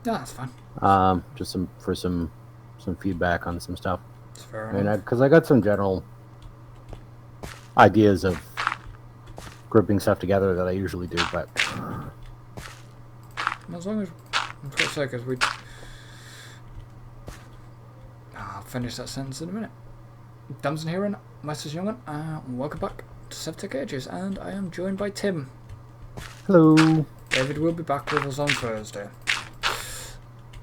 Yeah, that's fine. Just some feedback on some stuff. It's fair I mean, enough. because I got some general ideas of grouping stuff together that I usually do, but As long as I'm going to say, because we. I'll finish that sentence in a minute. Dames and Heren, Masters Young'un, welcome back to Sevtech Ages, and I am joined by Tim. hello. David will be back with us on Thursday.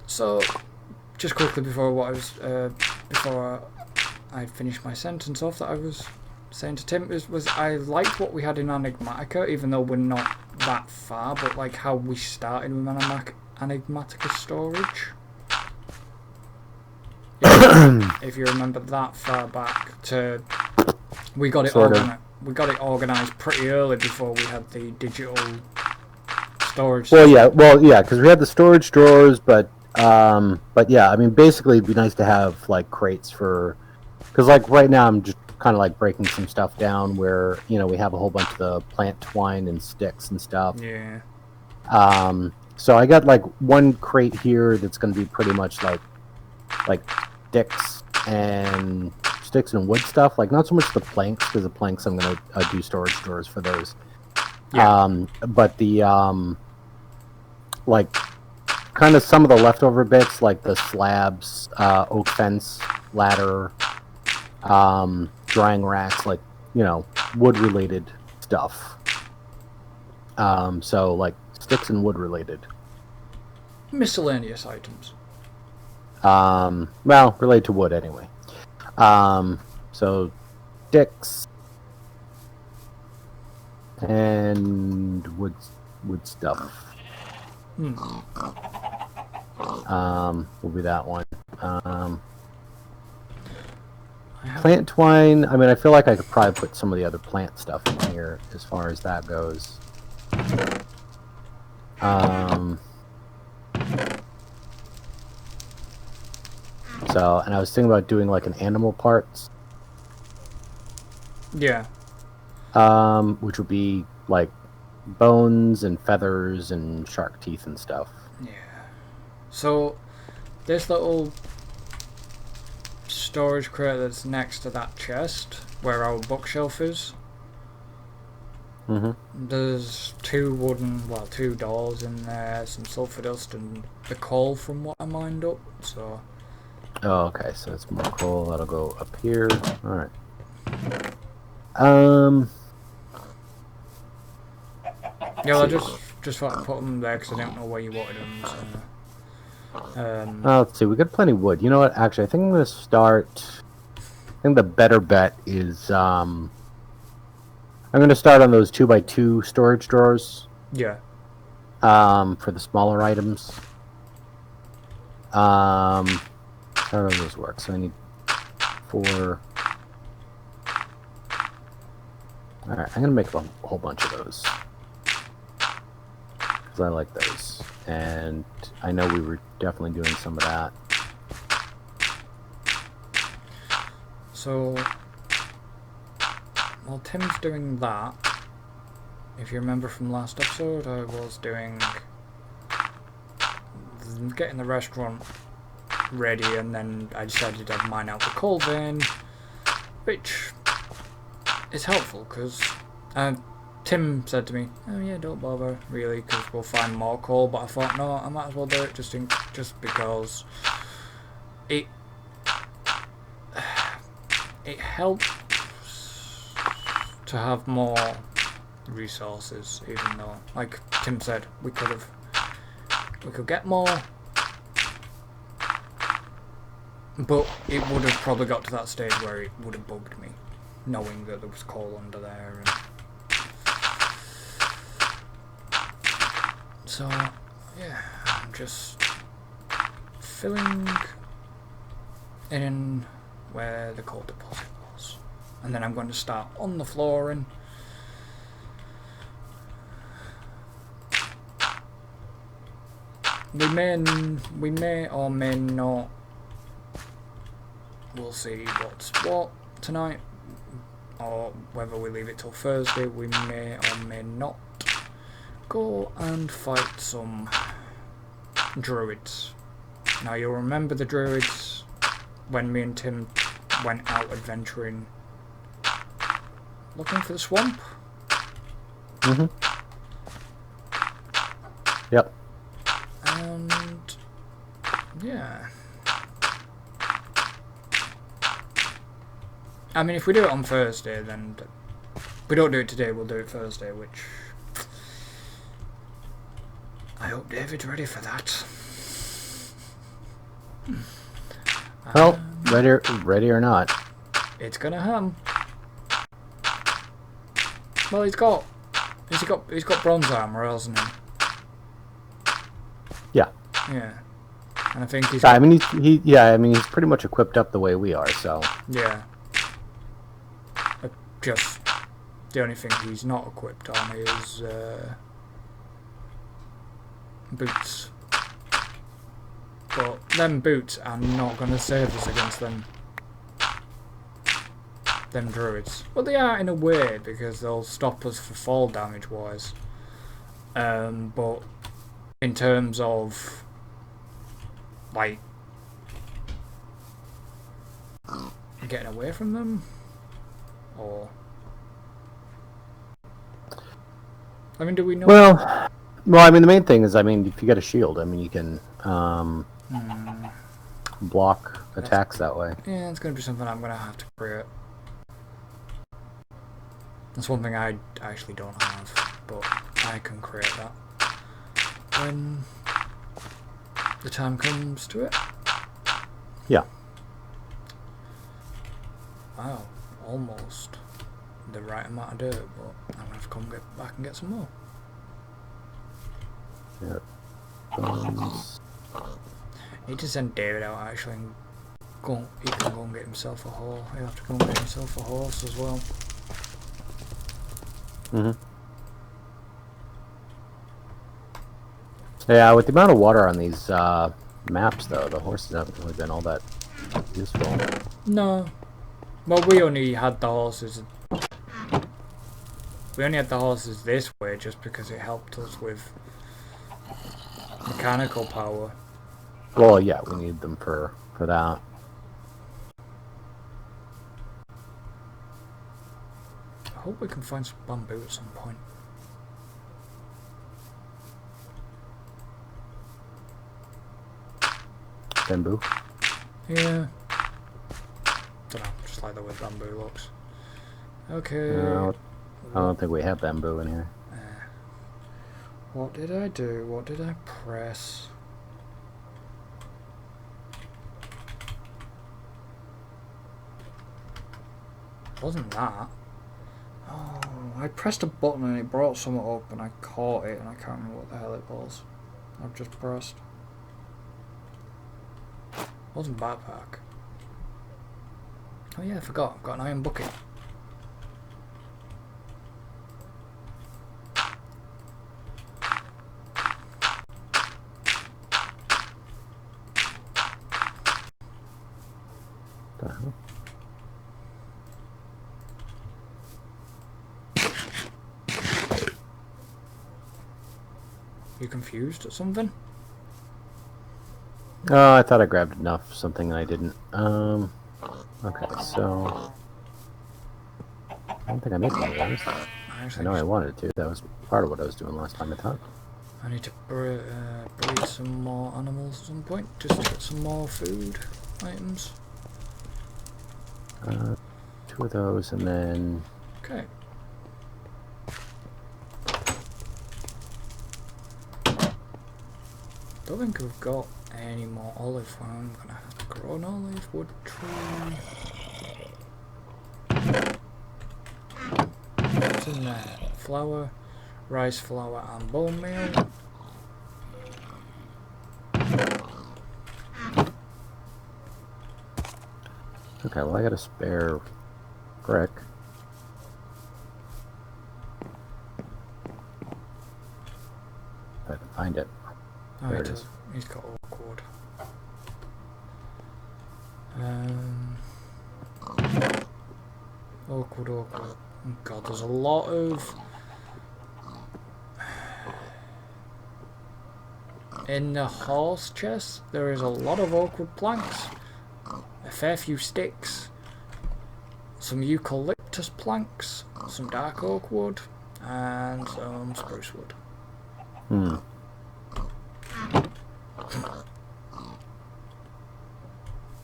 So, just quickly before I finished my sentence off that I was saying to Tim was I liked what we had in Enigmatica, even though we're not that far, but like how we started with Enigmatica storage. If you remember that far back to we got it Sort of. organized pretty early before we had the digital storage Well, system. yeah, because we had the storage drawers, but yeah, I mean, basically, it'd be nice to have like crates for, because like right now, I'm just kind of like breaking some stuff down where we have a whole bunch of the plant twine and sticks and stuff. Yeah. So I got like one crate here that's going to be pretty much like sticks and wood stuff. Like not so much the planks because the planks I'm going to do storage drawers for those. Yeah. But the like kind of some of the leftover bits like the slabs, oak fence, ladder, drying racks, like wood related stuff. So like sticks and wood related. Miscellaneous items. Well, related to wood anyway. So sticks and wood stuff. Will be that one. Plant twine. I mean, I feel like I could probably put some of the other plant stuff in here as far as that goes. So, and I was thinking about doing like an animal parts, Yeah. which would be like bones and feathers and shark teeth and stuff. Yeah. So this little storage crate that's next to that chest where our bookshelf is. Mm-hmm. There's two doors in there, some sulfur dust, and the coal from what I mined up. So Oh, okay. So it's more coal. That'll go up here. All right. Um. yeah, I just thought I'd put them there because I didn't know where you wanted them. So, Let's see. We got plenty of wood. You know what? Actually, I think I'm gonna start. I think the better bet is I'm gonna start on those 2x2 storage drawers. yeah, For the smaller items. How does this work? So I need 4. All right, I'm gonna make a whole bunch of those because I like those, and I know we were definitely doing some of that. so while Tim's doing that, if you remember from last episode, I was getting the restaurant ready, and then I decided I'd mine out the coal vein, which is helpful because Tim said to me, "Oh yeah, don't bother really, because we'll find more coal." But I thought, no, I might as well do it just because it it helps to have more resources. Even though, like Tim said, we could get more, but it would have probably got to that stage where it would have bugged me, knowing that there was coal under there. And so, yeah, I'm just filling in where the coal deposit was. And then I'm going to start on the flooring. We may or may not. We'll see what's what tonight, or whether we leave it till Thursday. We may or may not go and fight some druids. Now you'll remember the druids when me and Tim went out adventuring, looking for the swamp. Mm-hmm. Yep. And yeah. I mean, if we do it on Thursday, then if we don't do it today, we'll do it Thursday, which I hope David's ready for that. Well, ready or not. It's gonna hum. Well, he's got bronze armor, hasn't he? Yeah. Yeah. And I think he's. I mean, he's pretty much equipped up the way we are. So. Yeah. Just the only thing he's not equipped on is boots. But them boots are not going to save us against them druids. Well, they are in a way because they'll stop us for fall damage wise. But in terms of like getting away from them, or I mean, do we know? Well, I mean, the main thing is, I mean, if you get a shield, I mean, you can block attacks that way. Yeah, it's going to be something I'm going to have to create. That's one thing I actually don't have, but I can create that when the time comes to it. Yeah. Wow, almost the right amount of dirt, but I'm going to have to come back and get some more. Yeah. Need to send David out actually and he can go and get himself a horse. He'll have to go and get himself a horse as well. Yeah, with the amount of water on these maps, though, the horses haven't really been all that useful. No. Well, we only had the horses. We only had the horses this way just because it helped us with mechanical power. Well, yeah, we need them for that. I hope we can find some bamboo at some point. Bamboo? Yeah. Don't know, just like the way bamboo looks. Okay. No, I don't think we have bamboo in here. What did I do? What did I press? Wasn't that? Oh, I pressed a button and it brought something up and I caught it and I can't remember what the hell it was. I've just pressed. Wasn't backpack. Oh yeah, I forgot. I've got an iron bucket. You confused or something? Oh, I thought I grabbed enough, something I didn't. Okay, so I don't think I made one of those. I know I wanted to. That was part of what I was doing last time, I thought. I need to breed some more animals at some point, just to get some more food items. 2 of those, and then... Okay. Don't think we've got any more olive. I'm gonna have to grow an olive wood tree. What's in there? Flour, rice flour, and bone meal. Okay, well, I got a spare brick. If I can find it. Oh, There it is. He's got awkward. Awkward. Oh God, there's a lot of In the horse chest, there is a lot of oak wood planks, a fair few sticks, some eucalyptus planks, some dark oak wood, and some spruce wood.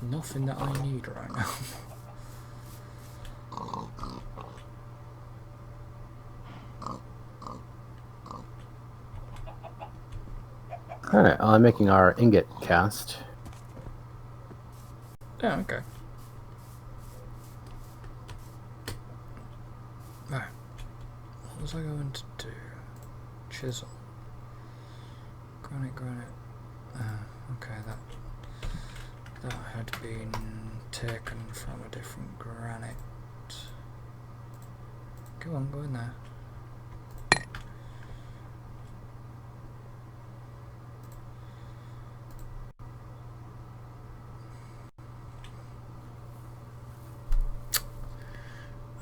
Nothing that I need right now. Alright, I'm making our ingot cast. Yeah, okay. Right. What was I going to do? Chisel. Granite. Okay, that had been taken from a different granite. Go on, go in there.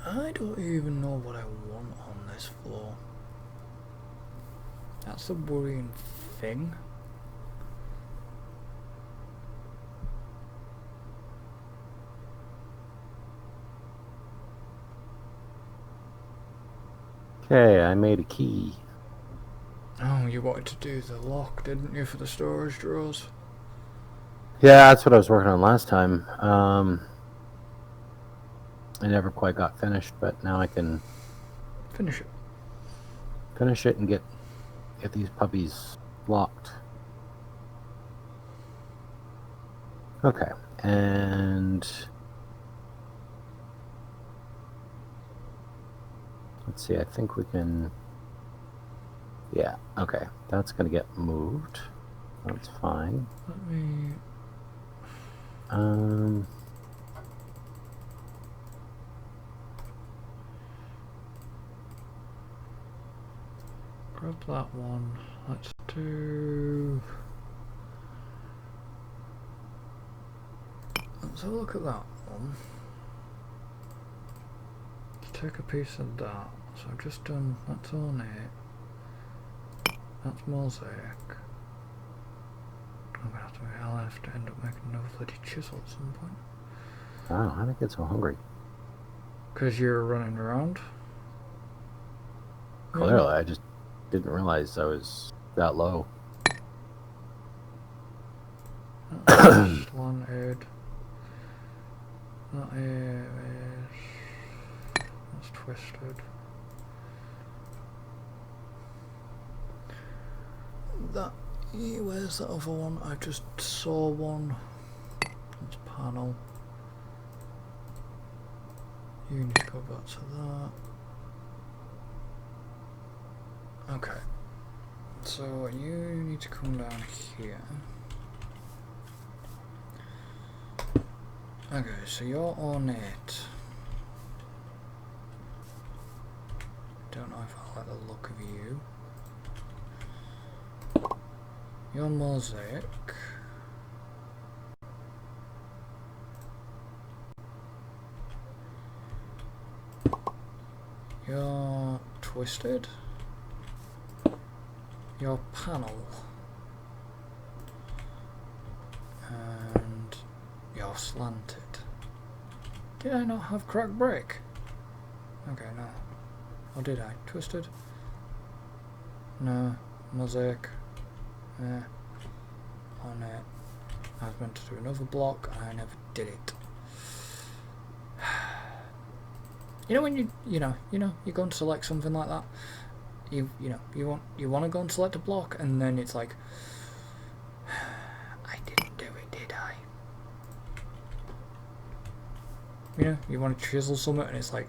I don't even know what I want on this floor. That's the worrying thing. Okay, I made a key. Oh, you wanted to do the lock, didn't you, for the storage drawers? Yeah, that's what I was working on last time. I never quite got finished, but now I can Finish it. finish it and get these puppies locked. Okay, and let's see, I think we can, yeah, okay, that's gonna get moved. That's fine. Let me... grab that one. Let's do... Let's have a look at that one. Let's take a piece of that. So I've just done... That's ornate. That's mosaic. I'll have to end up making another bloody chisel at some point. Wow, how did I get so hungry? Because you're running around. Clearly, I just didn't realize I was that low. That's slanted. That is... That's twisted. That... Where's that other one? I just saw one. That's panel. You need to go back to that. Okay. So you need to come down here. Okay, so you're ornate. Don't know if I like the look of you. You're mosaic. You're twisted. You're panel. And you're slanted. Did I not have cracked brick? Okay, no. Or did I? Twisted? No. Mosaic. Yeah. On it. I was meant to do another block and I never did it. You know when you go and select something like that? You want to go and select a block and then it's like I didn't do it, did I? You know, you want to chisel something and it's like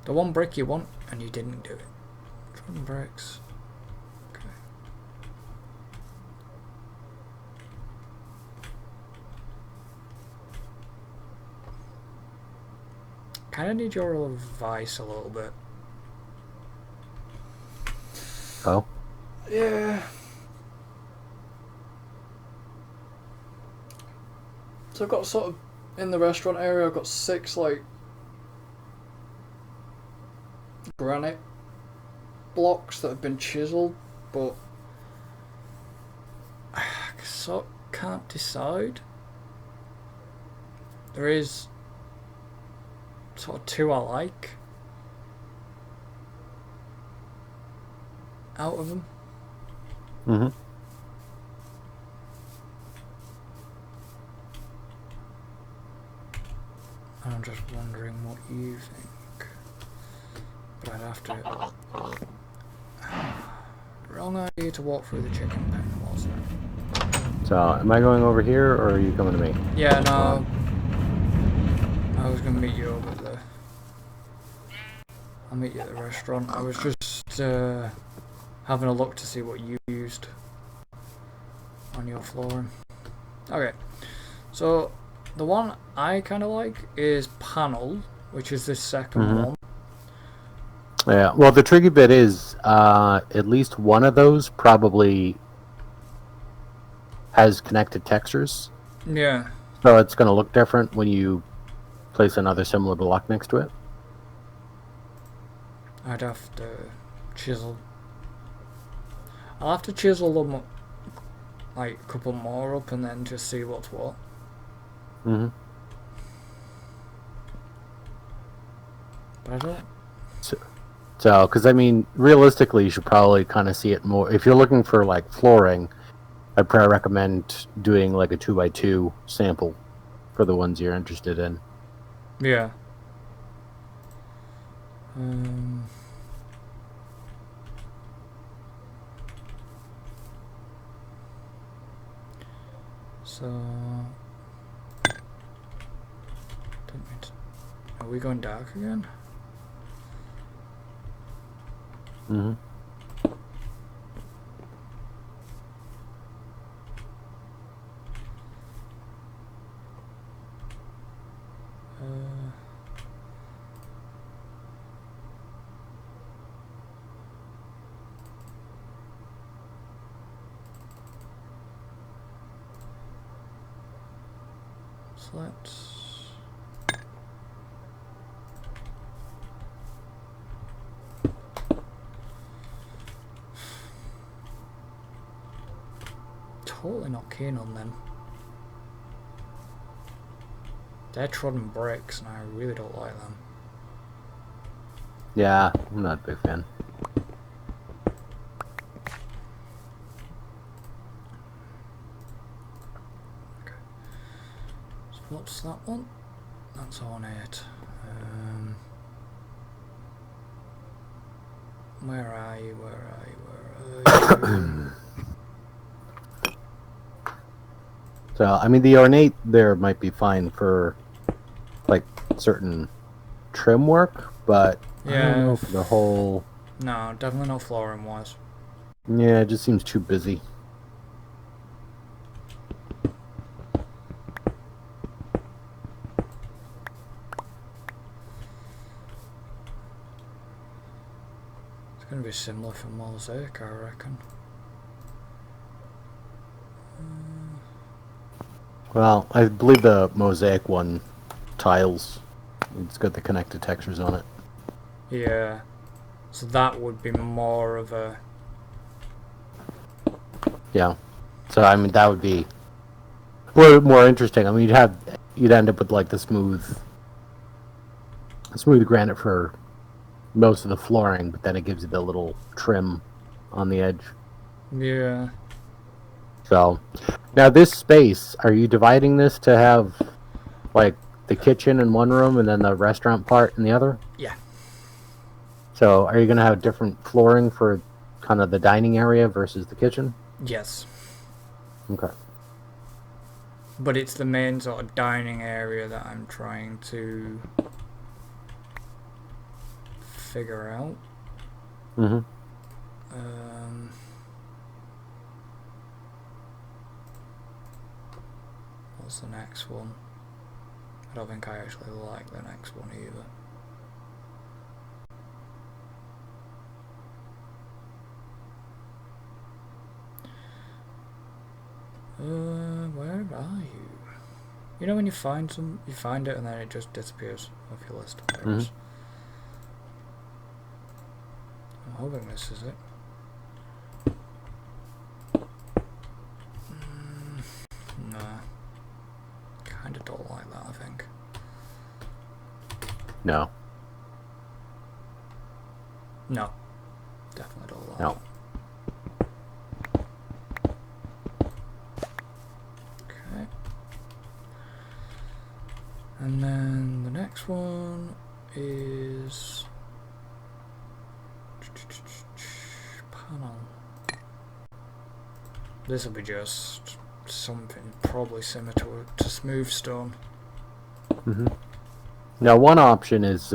the one brick you want and you didn't do it. Trodden Bricks. Kind of need your advice a little bit. Oh? Yeah. So I've got sort of, in the restaurant area, I've got 6 like granite blocks that have been chiseled, but so can't decide. There is sort of two I like out of them. Mm-hmm. I'm just wondering what you think. But I'd have to... Wrong idea to walk through the chicken pen, wasn't it? So, am I going over here, or are you coming to me? Yeah, no. I was going to meet you over there. I'll meet you at the restaurant. I was just having a look to see what you used on your flooring. Okay, so the one I kind of like is panel, which is this second one. Yeah, well, the tricky bit is at least one of those probably has connected textures. Yeah. So it's going to look different when you place another similar block next to it. I'd have to chisel. I'll have to chisel them up, like a couple more up and then just see what's what. Mm-hmm. But I don't. So, because I mean, realistically, you should probably kind of see it more. If you're looking for like flooring, I'd probably recommend doing like a 2x2 sample for the ones you're interested in. Yeah. So, are we going dark again? Mm-hmm. So let's... Totally not keen on them. They're Trodden Bricks and I really don't like them. Yeah, I'm not a big fan. Okay. So what's that one? That's on it. Where are you? Where are you? Where are you? So, I mean, the ornate there might be fine for like certain trim work, but Yeah. I don't know for the whole. No, definitely not flooring wise. Yeah, it just seems too busy. It's going to be similar for Mosaic, I reckon. Well, I believe the Mosaic one, tiles, it's got the connected textures on it. Yeah. So that would be more of a... Yeah. So, I mean, that would be more interesting. I mean, you'd end up with like the smooth granite for most of the flooring, but then it gives you the little trim on the edge. Yeah. So, now this space, are you dividing this to have like the kitchen in one room and then the restaurant part in the other? Yeah. So, are you going to have different flooring for kind of the dining area versus the kitchen? Yes. Okay. But it's the main sort of dining area that I'm trying to figure out. Mm-hmm. What's the next one? I don't think I actually like the next one either. Where are you? You know when you find it and then it just disappears off your list. There it is. I'm hoping this is it. think. No. No. Definitely don't like No. Okay. And then the next one is panel. This will be just something probably similar to smooth stone. Now, one option is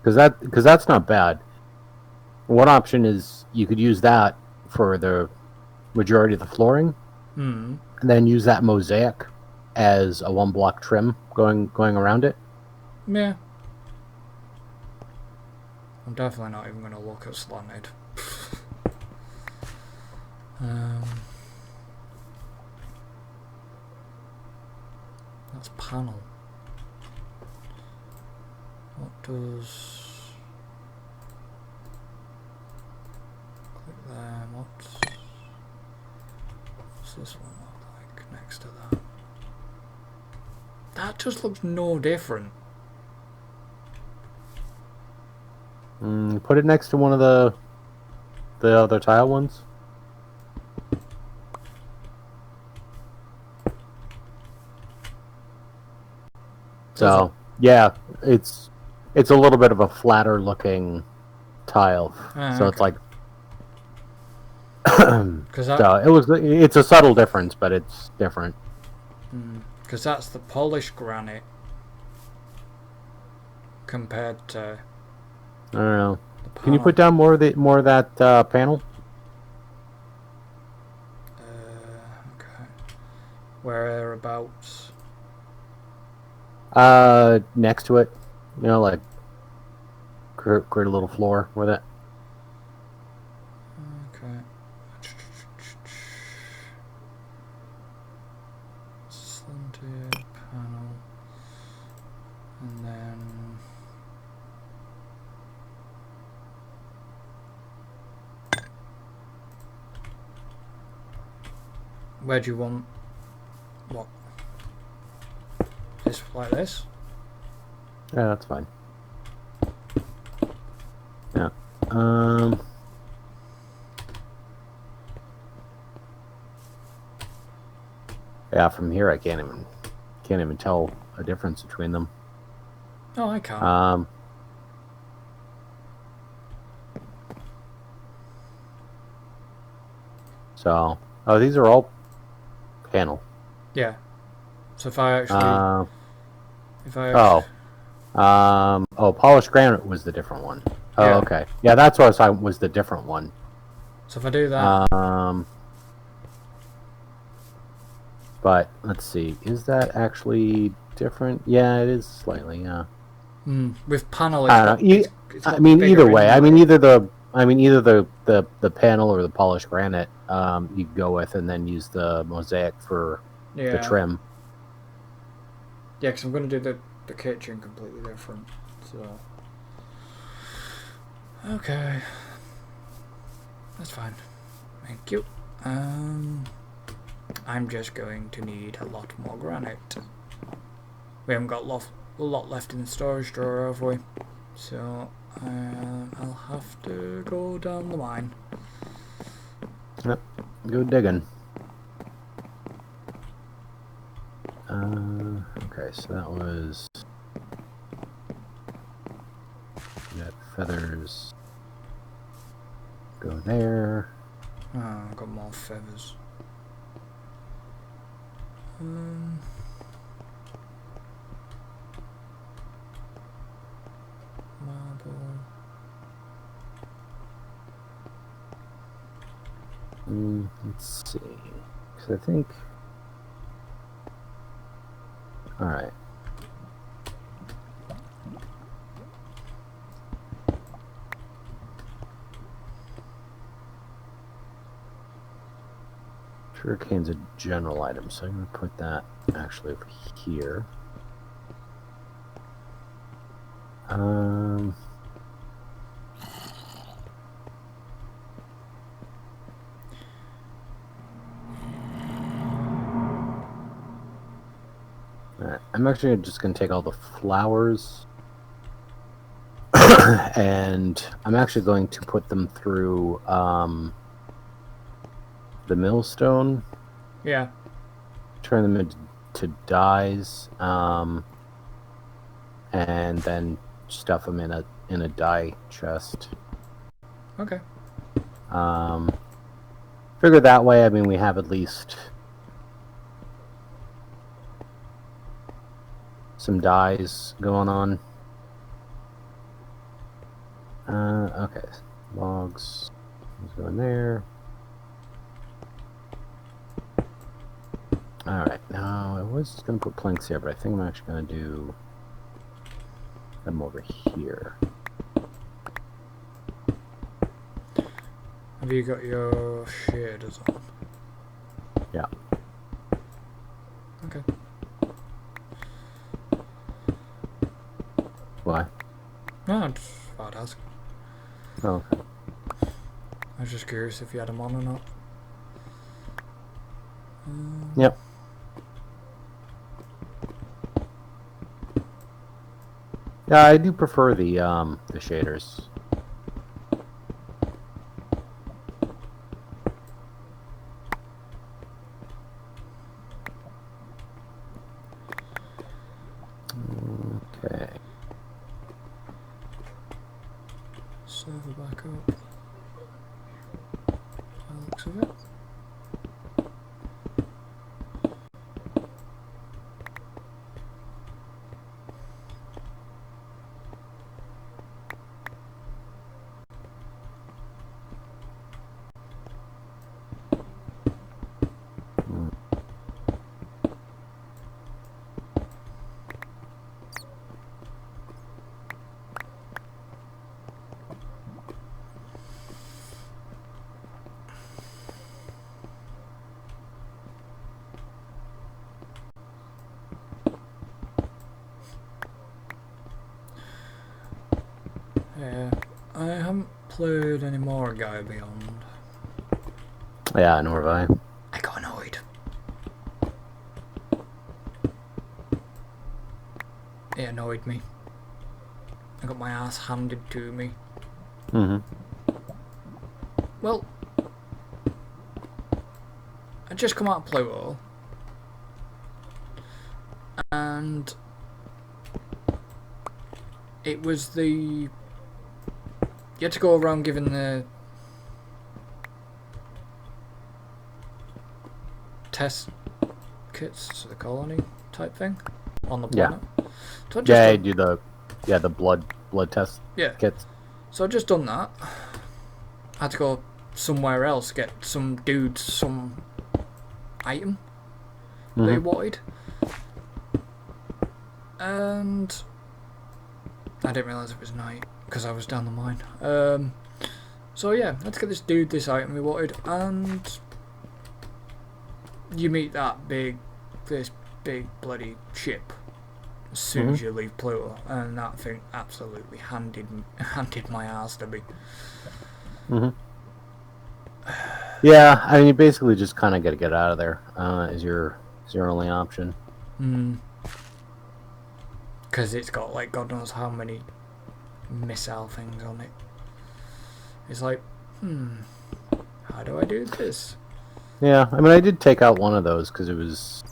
because that's not bad. One option is you could use that for the majority of the flooring, and then use that mosaic as a 1-block trim going around it. Yeah. I'm definitely not even going to look at slanted. That's panel. What does... Click there, what's this one look like next to that? That just looks no different. Put it next to one of the other tile ones. So yeah, it's a little bit of a flatter looking tile. So it's like it's a subtle difference, but it's different. Because that's the polished granite compared to... I don't know. Can you put down more of that panel? Okay. Whereabouts? Next to it. You know, like create a little floor with it. Okay. Slanted panel. And then... Where do you want... What? This, like this? Yeah, that's fine. Yeah. Yeah, from here I can't even tell a difference between them. Oh, I can't. So, these are all panel. Yeah. So if I actually... polished granite was the different one. Oh, Yeah. okay. Yeah, that's what I was the different one. So if I do that... but let's see, is that actually different? Yeah, it is slightly. Yeah. With panel, either way. Either the panel or the polished granite you go with, and then use the mosaic for the trim. Yeah, because I'm going to do the kitchen completely different. So, okay, that's fine. Thank you. I'm just going to need a lot more granite. We haven't got a lot left in the storage drawer, have we? So I'll have to go down the mine. Yep, go digging. Okay, so that was... Got feathers. Go there. Oh, I've got more feathers. Marble. Let's see. Because I think... Alright. Sugarcane's a general item, so I'm going to put that actually over here. I'm actually just going to take all the flowers. And I'm actually going to put them through the millstone. Yeah. Turn them into dyes. And then stuff them in a dye chest. Okay. Figure that way, I mean, we have at least some dyes going on. Okay. Logs. Let's go in there. Alright, now I was going to put planks here, but I think I'm actually going to do them over here. Have you got your shaders on? Yeah. Okay. Why? No, I just thought I'd ask. Oh, okay. I was just curious if you had them on or not. Yep. Yeah, I do prefer the shaders. Okay. Server back up. By the looks of it. Yeah, I haven't played any more Guy Beyond. Yeah, nor have I. I got annoyed. It annoyed me. I got my ass handed to me. Mm-hmm. Well, I just come out of Pluto, and it was the... You had to go around giving the test kits to the colony type thing on the planet. So Yeah, I do the blood test kits. So I just done that. I had to go somewhere else, get some dude some item that he wanted. And I didn't realise it was night because I was down the mine. So yeah, let's get this dude this item we wanted, and you meet this big bloody ship as soon as you leave Pluto, and that thing absolutely handed my ass to me. Yeah, I mean, you basically just kind of got to get out of there. Is your only option. Because it's got like God knows how many missile things on it. It's like, how do I do this? Yeah, I mean, I did take out one of those because it was...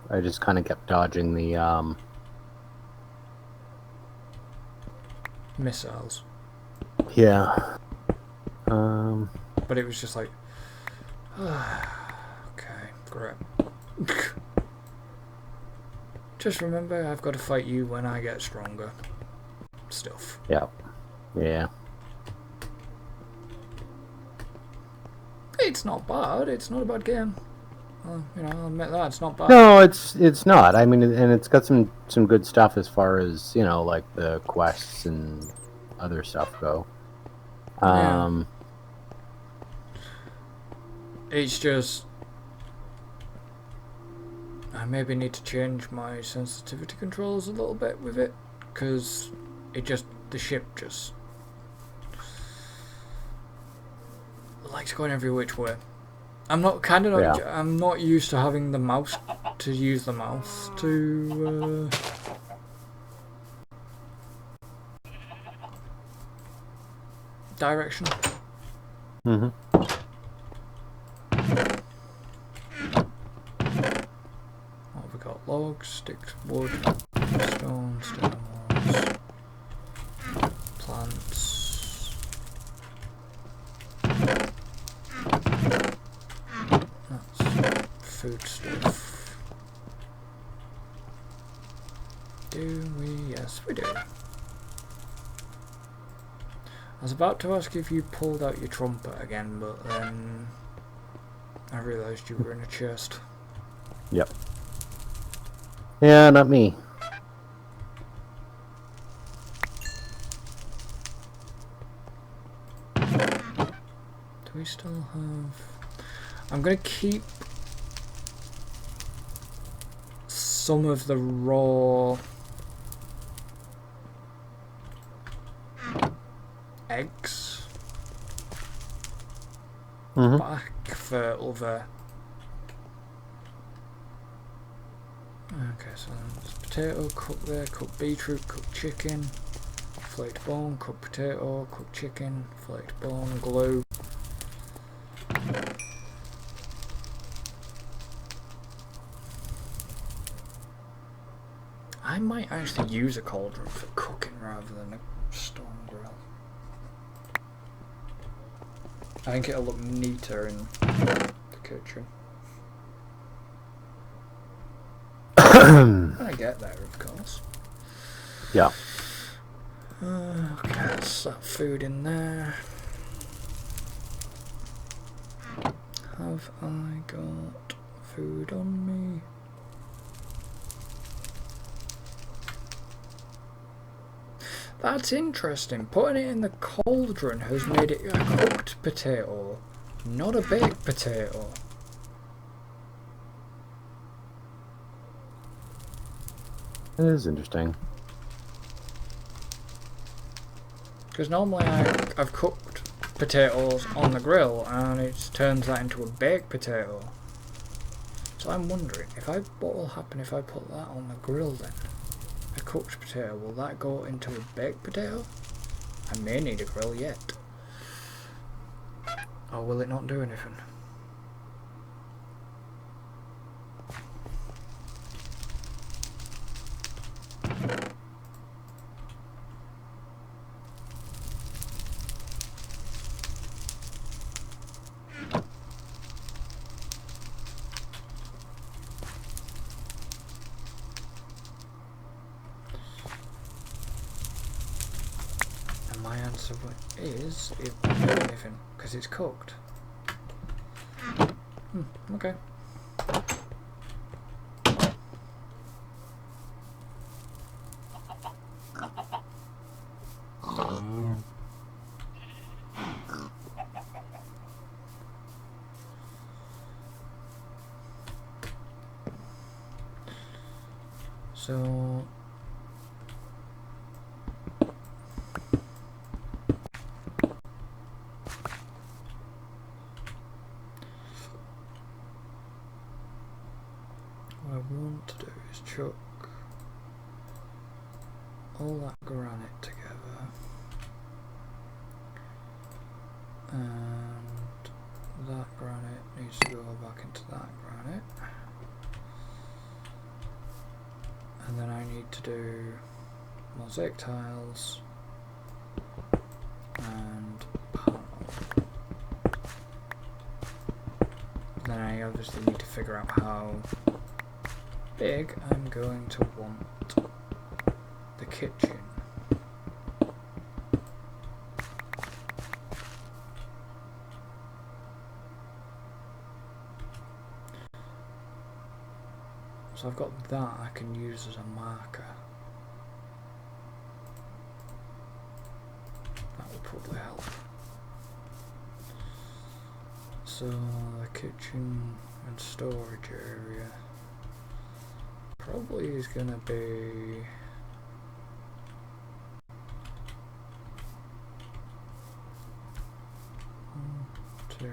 I just kind of kept dodging the... missiles. Yeah. But it was just like, okay, great. Just remember, I've got to fight you when I get stronger. Stuff. Yeah. Yeah. It's not bad. It's not a bad game. You know, I'll admit that it's not bad. No, it's not. I mean, and it's got some good stuff as far as, you know, like the quests and other stuff go. It's just I maybe need to change my sensitivity controls a little bit with it, because the ship just likes going every which way. I'm not used to having the mouse to use the mouse to direction. Mm-hmm. What have we got? Logs, sticks, wood, stone, walls, plants. That's food stuff. Do we? Yes, we do. I was about to ask if you pulled out your trumpet again, but then I realised you were in a chest. Yep. Yeah, not me. Do we still have... I'm going to keep some of the raw eggs back for other... Okay, so there's potato, cooked there, cooked beetroot, cooked chicken, flaked bone, cooked potato, cooked chicken, flaked bone, glue. I might actually use a cauldron for cooking rather than a stone grill. I think it'll look neater in the kitchen. When I get there, of course. Yeah. Okay, that's that food in there. Have I got food on me? That's interesting. Putting it in the cauldron has made it a cooked potato, not a baked potato. It is interesting. Because normally I've cooked potatoes on the grill and it turns that into a baked potato. So I'm wondering what will happen if I put that on the grill then? A cooked potato, will that go into a baked potato? I may need a grill yet. Or will it not do anything? My answer is it won't do anything because it's cooked. Okay. So what I want to do is chuck all that granite together and that granite needs to go back into that granite, and then I need to do mosaic tiles and panel. Then I obviously need to figure out how big I'm going to want the kitchen. So I've got that I can use as a marker. That will probably help. So the kitchen and storage area probably is gonna be two.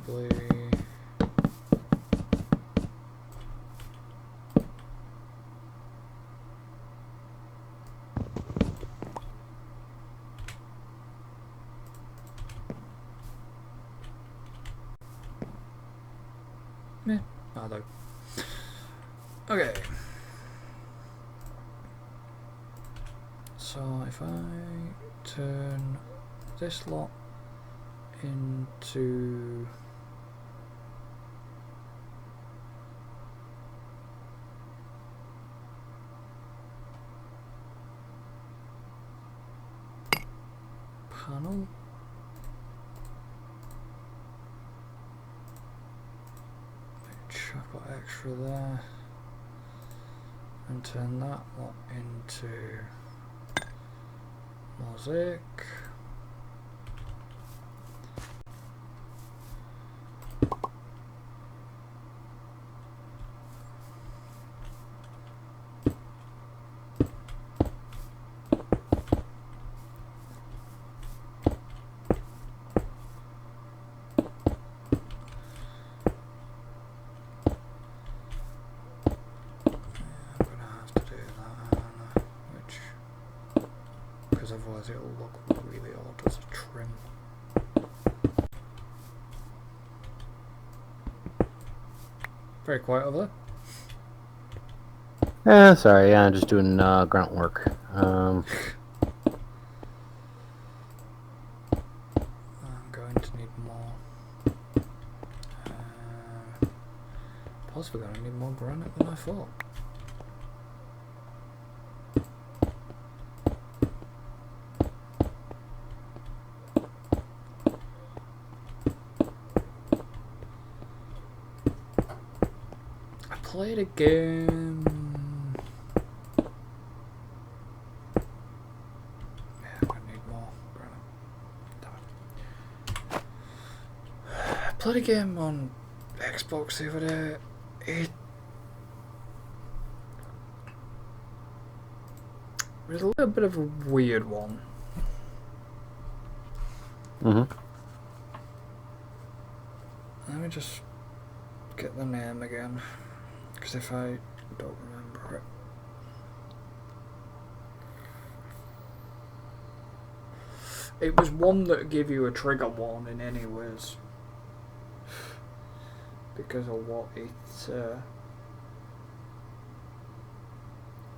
probably... Yeah, I do. Okay. So if I turn this lot into panel, which I've got extra there, and turn that lot into mosaic. Otherwise it'll look really odd as a trim. Very quiet over there. Sorry, yeah, I'm just doing grunt work. I'm going to need more. Possibly going to need more granite than I thought. Played a game. Yeah, I'm gonna need more granite. I played a game on Xbox the other day. It was a little bit of a weird one. Mm-hmm. Let me just get the name again. Because if I don't remember it. It was one that gave you a trigger warning anyways. Because of what it...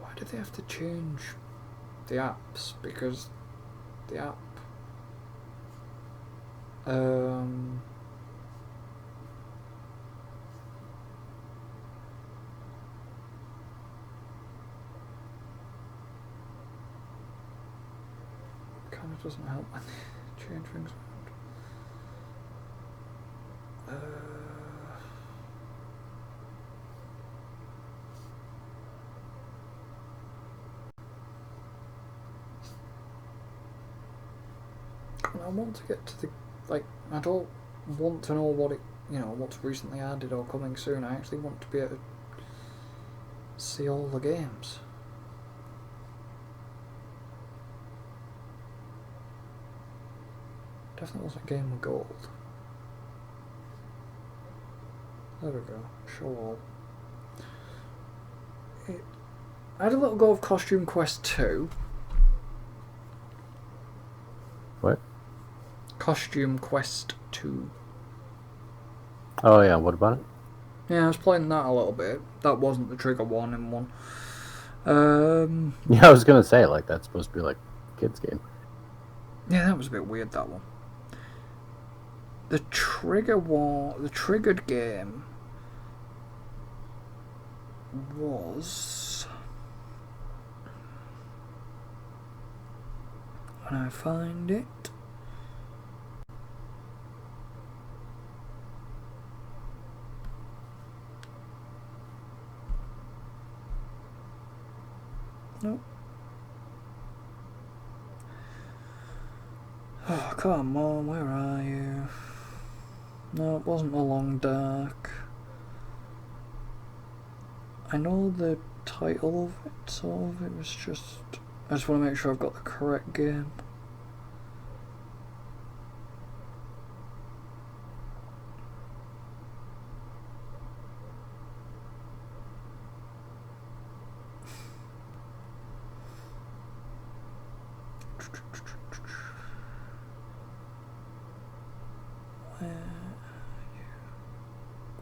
why did they have to change the apps? Because the app... kind of doesn't help when they change things around. I want to get to the, like, I don't want to know what it, you know, what's recently added or coming soon. I actually want to be able to see all the games. Definitely wasn't a game with gold. There we go. Show all. I had a little go of Costume Quest 2. What? Costume Quest 2. Oh yeah, what about it? Yeah, I was playing that a little bit. That wasn't the trigger warning one. Yeah, I was gonna say, like, that's supposed to be like a kid's game. Yeah, that was a bit weird, that one. The triggered game was, when I find it, nope. Oh, come on, where are you? No, it wasn't A Long Dark. I know the title of it, sort of. It was just... I just want to make sure I've got the correct game.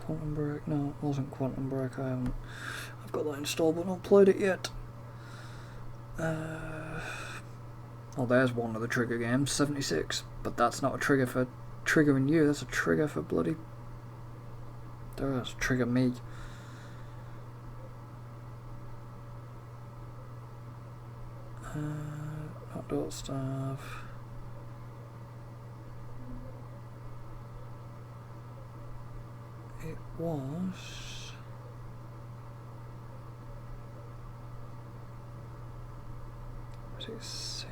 Quantum Break? No, it wasn't Quantum Break. I've got that installed but not played it yet. Oh, there's one of the trigger games, 76. But that's not a trigger for triggering you, that's a trigger for bloody... That's trigger me. Not Dot Staff. It was... What does it say?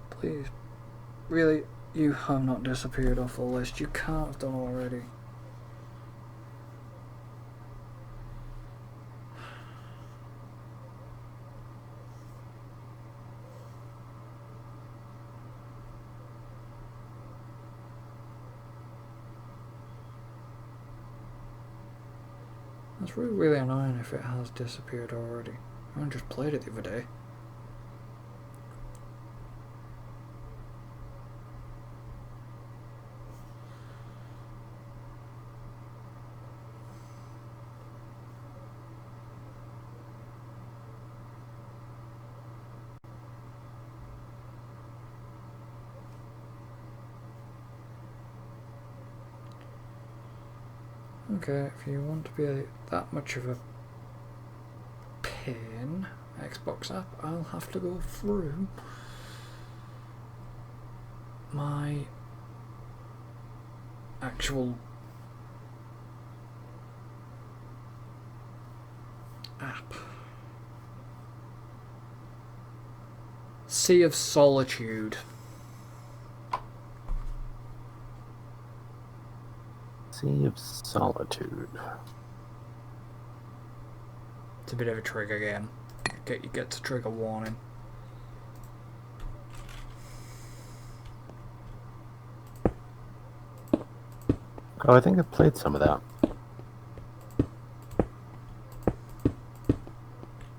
Please. Really? You have not disappeared off the list. You can't have done already. That's really, really annoying if it has disappeared already. I just played it the other day. Okay, if you want to be that much of a pain, Xbox app, I'll have to go through my actual app. Sea of Solitude. Sea of Solitude. It's a bit of a trigger game. You get to trigger warning. Oh, I think I played some of that.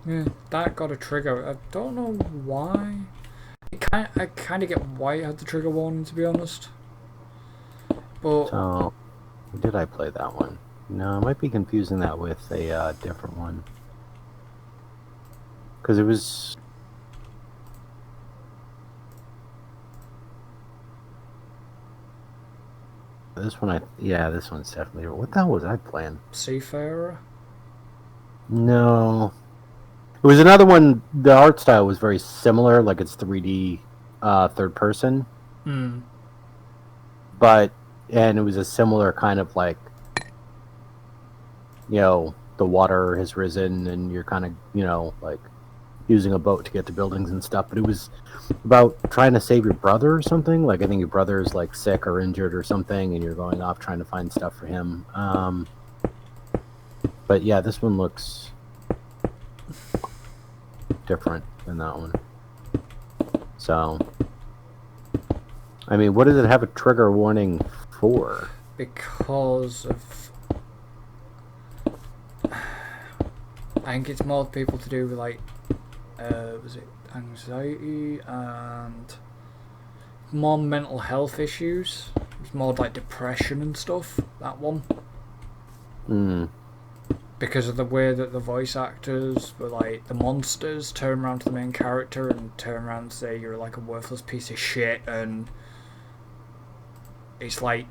Yeah, that got a trigger. I don't know why. I kind of get why it had the trigger warning, to be honest. But So, did I play that one? No, I might be confusing that with a different one. Because it was... This one, yeah, this one's definitely... What the hell was I playing? Seafarer? No. It was another one, the art style was very similar, like it's 3D third person. Hmm. But, and it was a similar kind of like, you know, the water has risen and you're kind of, you know, like using a boat to get to buildings and stuff. But it was about trying to save your brother or something. Like I think your brother is like sick or injured or something and you're going off trying to find stuff for him. But yeah, this one looks different than that one. So, I mean, what does it have a trigger warning for? Because of... I think it's more people to do with like, was it anxiety and more mental health issues? It's more like depression and stuff, that one. Because of the way that the voice actors were like, the monsters turn around to the main character and turn around and say you're like a worthless piece of shit, and it's like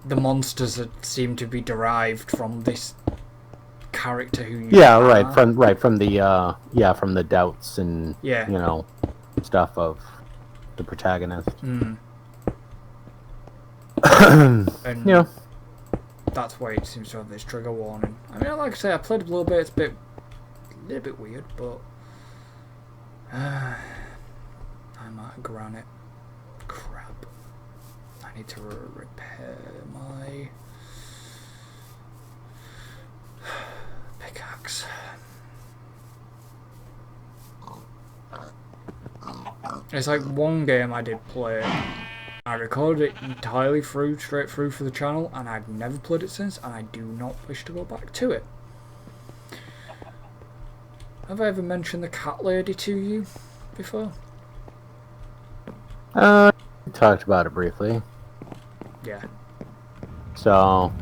the monsters that seem to be derived from this character who you are. from the doubts and you know, stuff of the protagonist. And yeah, that's why it seems to have this trigger warning. I mean, like I say, I played a little bit. It's a little bit weird, but I'm at granite. Crap. I need to repair my pickaxe. It's like one game I did play. I recorded it entirely straight through for the channel, and I've never played it since, and I do not wish to go back to it. Have I ever mentioned the cat lady to you before? We talked about it briefly. Yeah. So,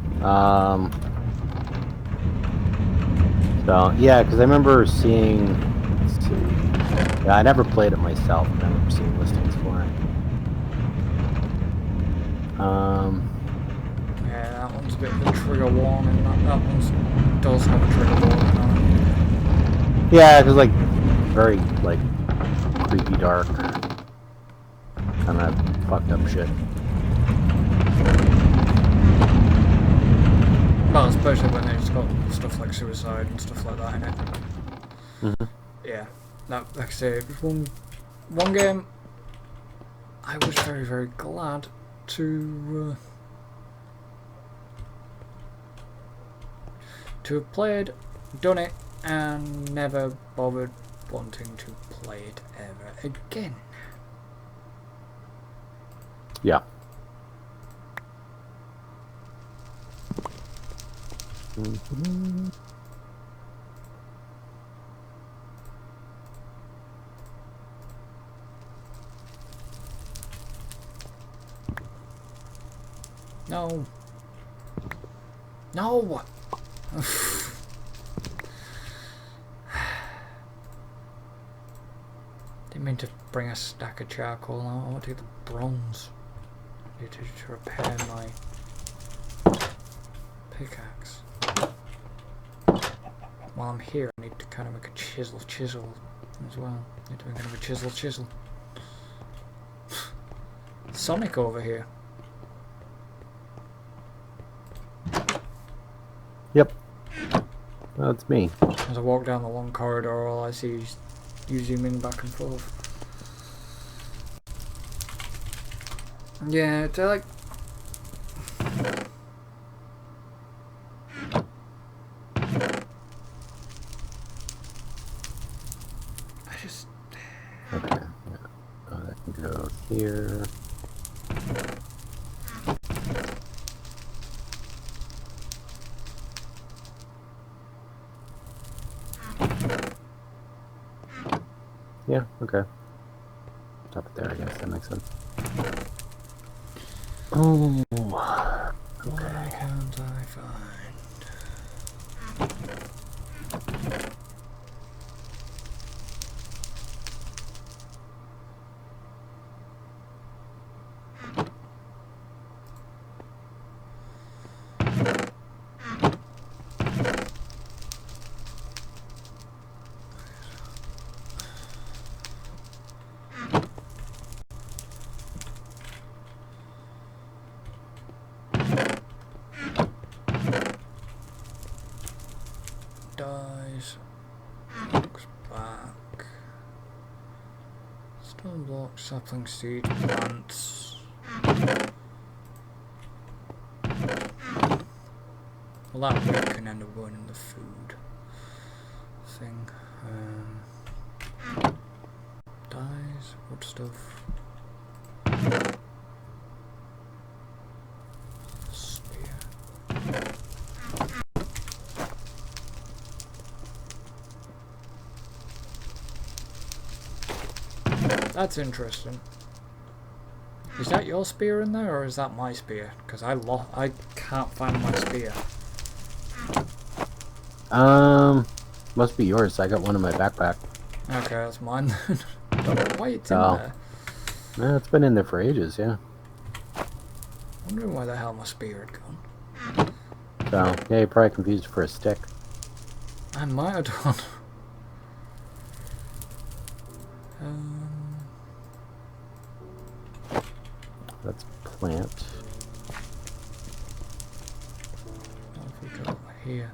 yeah, because I remember seeing. Let's see. Yeah, I never played it myself, but I remember seeing listings for it. Yeah, that one's a bit of a trigger warning. That one does have a trigger warning on it. Yeah, it was like very like creepy, dark, kind of fucked up shit. Well, especially when they just got stuff like suicide and stuff like that in it. Mm-hmm. Yeah, that, like I say, it was one game I was very, very glad to have played, done it, and never bothered wanting to play it ever again. Yeah. Mm-hmm. No. No! Didn't mean to bring a stack of charcoal out. I want to get the bronze. I need to repair my pickaxe. While I'm here, I need to kind of make a chisel as well. I need to make kind of a chisel. Sonic over here. Yep. That's me. As I walk down the long corridor, all I see is you zooming back and forth. Yeah, they're like... I just... Okay. Yeah. Oh, that can go here. Yeah, okay. Stop it there, I guess. That makes sense. Oh. Why can't I find... Dies. Looks back. Stone block, sapling seed, plants. Well, that weed can end up going in the food thing. Dies, wood stuff. Spear. That's interesting. Is that your spear in there, or is that my spear? Because I can't find my spear. Must be yours. I got one in my backpack. Okay, that's mine then. Don't know why it's in there. No, it's been in there for ages, yeah. Wondering where the hell my spear had gone. So, yeah, you probably confused it for a stick. I might have done. That's plant. What have we got here?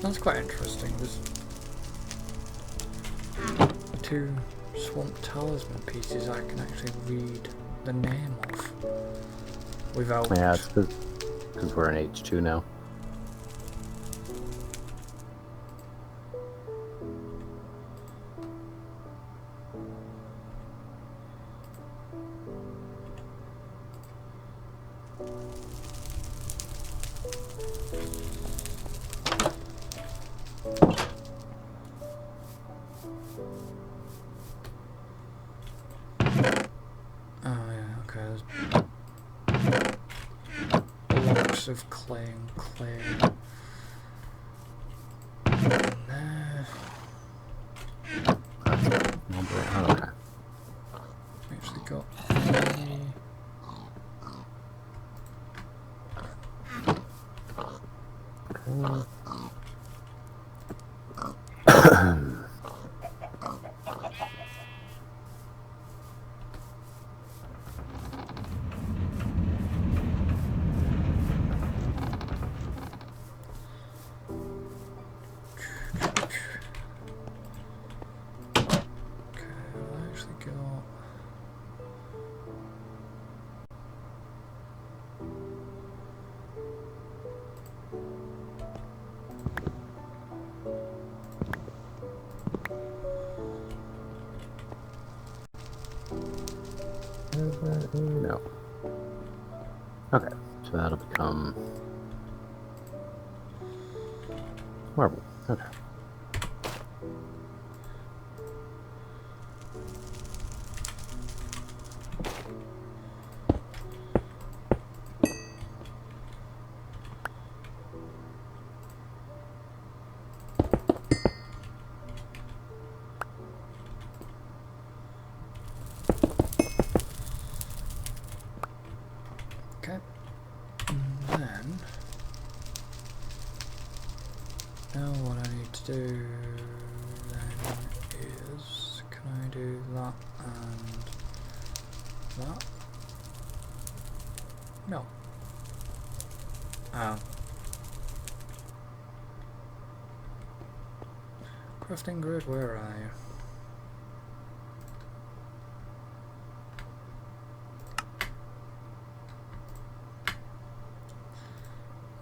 That's quite interesting. There's 2 swamp talisman pieces I can actually read the name of without... Yeah, it's because we're in H2 now. Of clay and clay. There. Okay. Actually got no. Okay, so that'll become marble. Okay. okay. And then now what I need to do then is, can I do that and that? No. Crafting grid, where are you?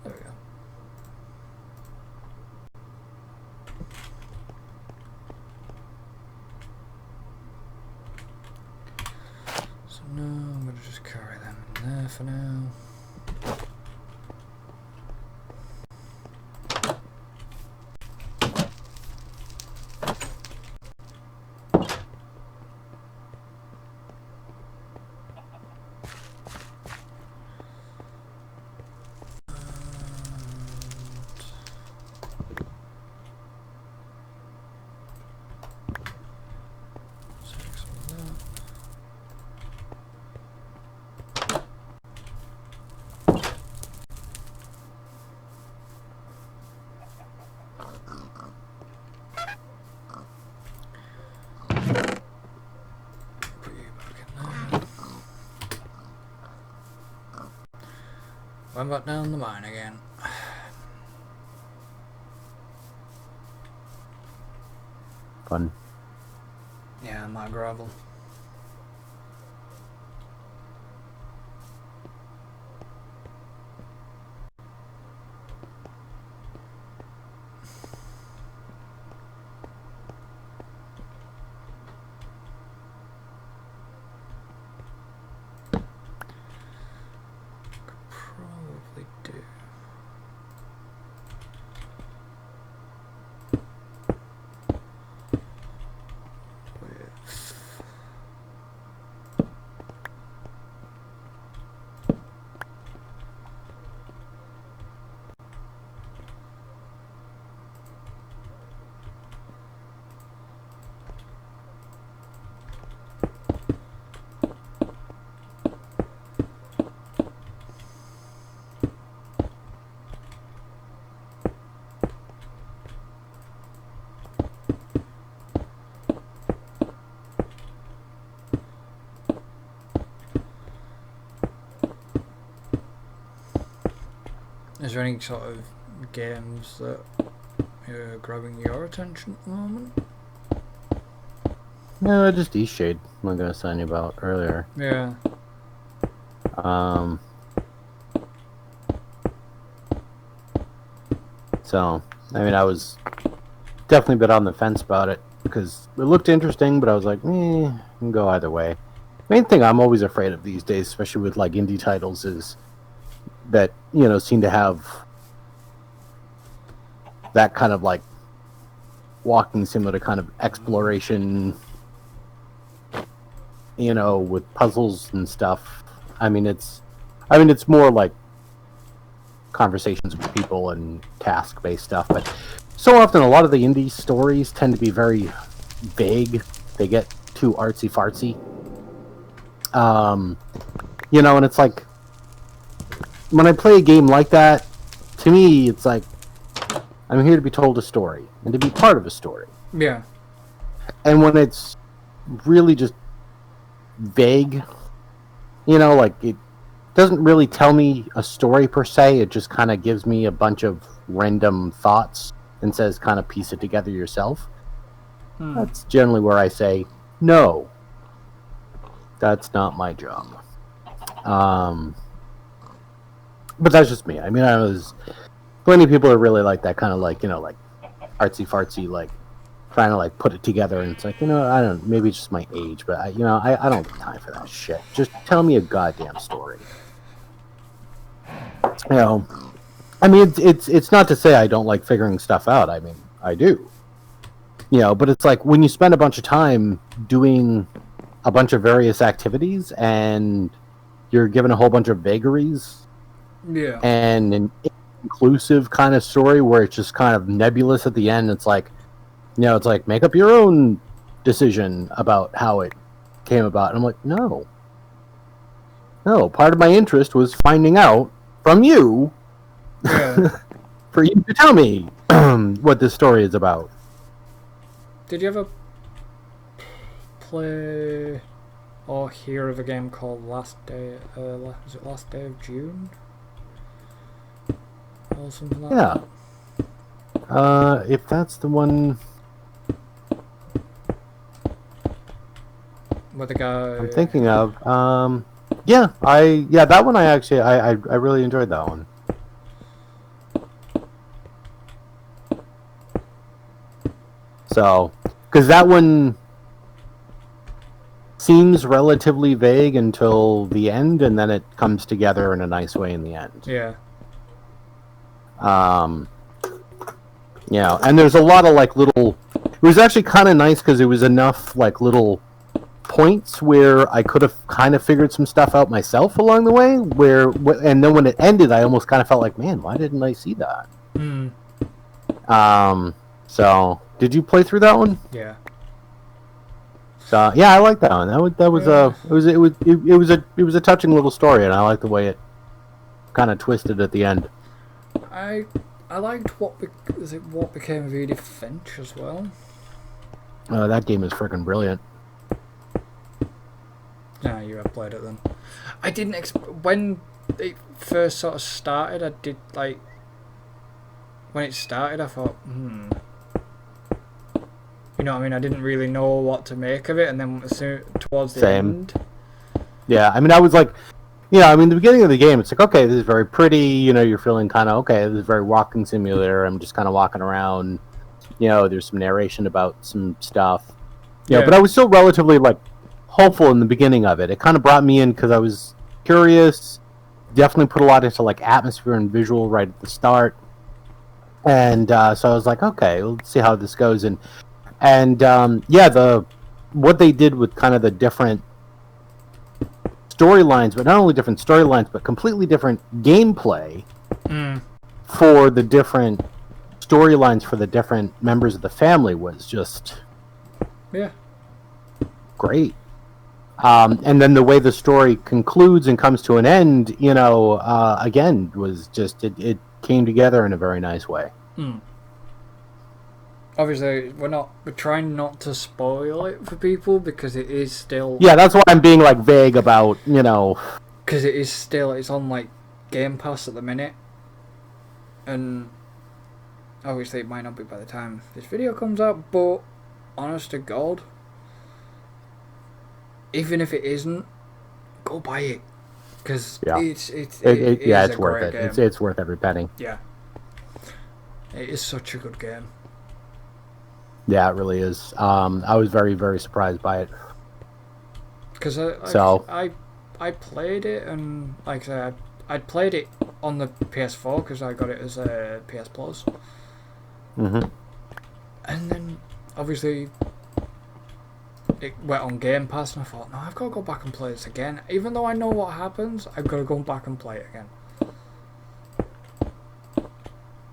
There we go. So now I'm going to just carry them in there for now. Went back down the mine again. Fun. Yeah, my gravel. Probably do. Is there any sort of games that grabbing your attention at the moment? No, just East Shade. I'm going to sign you about earlier. Yeah. So, I mean, I was definitely a bit on the fence about it because it looked interesting, but I was like, it can go either way. Main thing I'm always afraid of these days, especially with like indie titles, is that, you know, seem to have that kind of like walking simulator kind of exploration, you know, with puzzles and stuff. I mean, it's more like conversations with people and task-based stuff, but so often a lot of the indie stories tend to be very vague. They get too artsy-fartsy. You know, and it's like, when I play a game like that, to me, it's like, I'm here to be told a story, and to be part of a story. Yeah. And when it's really just vague, you know, like, it doesn't really tell me a story per se, it just kind of gives me a bunch of random thoughts and says kind of piece it together yourself. That's generally where I say, no, that's not my job. But that's just me. I mean, plenty of people are really like that kind of like, you know, like artsy-fartsy, like trying to like put it together, and it's like, you know, I don't, maybe it's just my age, but I don't have time for that shit. Just tell me a goddamn story. You know, I mean, it's not to say I don't like figuring stuff out. I mean, I do. You know, but it's like when you spend a bunch of time doing a bunch of various activities and you're given a whole bunch of vagaries, Yeah. and an inclusive kind of story where it's just kind of nebulous at the end. It's like, you know, it's like, make up your own decision about how it came about. And I'm like, no, part of my interest was finding out from you, Yeah. for you to tell me what this story is about. Did you ever play or hear of a game called was it Last Day of June? Or something like that? If that's the one Where the guy... I'm thinking of, that one I really enjoyed that one. So, because that one seems relatively vague until the end, and then it comes together in a nice way in the end. Yeah. Yeah, and there's a lot of like little. It was actually kind of nice because it was enough like little points where I could have kind of figured some stuff out myself along the way. And then when it ended, I almost kind of felt like, man, why didn't I see that? So, did you play through that one? Yeah. So yeah, I like that one. It was a touching little story, and I like the way it kind of twisted at the end. I liked what became of Edith Finch as well. That game is freaking brilliant. Nah, you have played it then. I didn't when it first sort of started. I did like when it started. I thought, you know what I mean? I didn't really know what to make of it, and then towards the end. Yeah, I mean, I was like, you know, I mean, the beginning of the game, it's like, okay, this is very pretty. You know, you're feeling kind of okay. This is very walking simulator. I'm just kind of walking around. You know, there's some narration about some stuff. Yeah, but I was still relatively like hopeful in the beginning of it. It kind of brought me in because I was curious. Definitely put a lot into like atmosphere and visual right at the start. And so I was like, okay, let's see how this goes. And what they did with kind of the different storylines, but not only different storylines, but completely different gameplay for the different storylines for the different members of the family was just great. And then the way the story concludes and comes to an end, you know, again, was just it came together in a very nice way. Obviously, we're trying not to spoil it for people because it is still... Yeah, that's why I'm being, like, vague about, you know... Because it's on, like, Game Pass at the minute. And obviously it might not be by the time this video comes out, but honest to God, even if it isn't, go buy it. Because it's worth it. Game. It's worth every penny. Yeah. It is such a good game. Yeah, it really is. I was very, very surprised by it. Because I played it, and like I said, I'd played it on the PS4 because I got it as a PS Plus. Mm-hmm. And then, obviously, it went on Game Pass, and I thought, no, I've got to go back and play this again. Even though I know what happens, I've got to go back and play it again.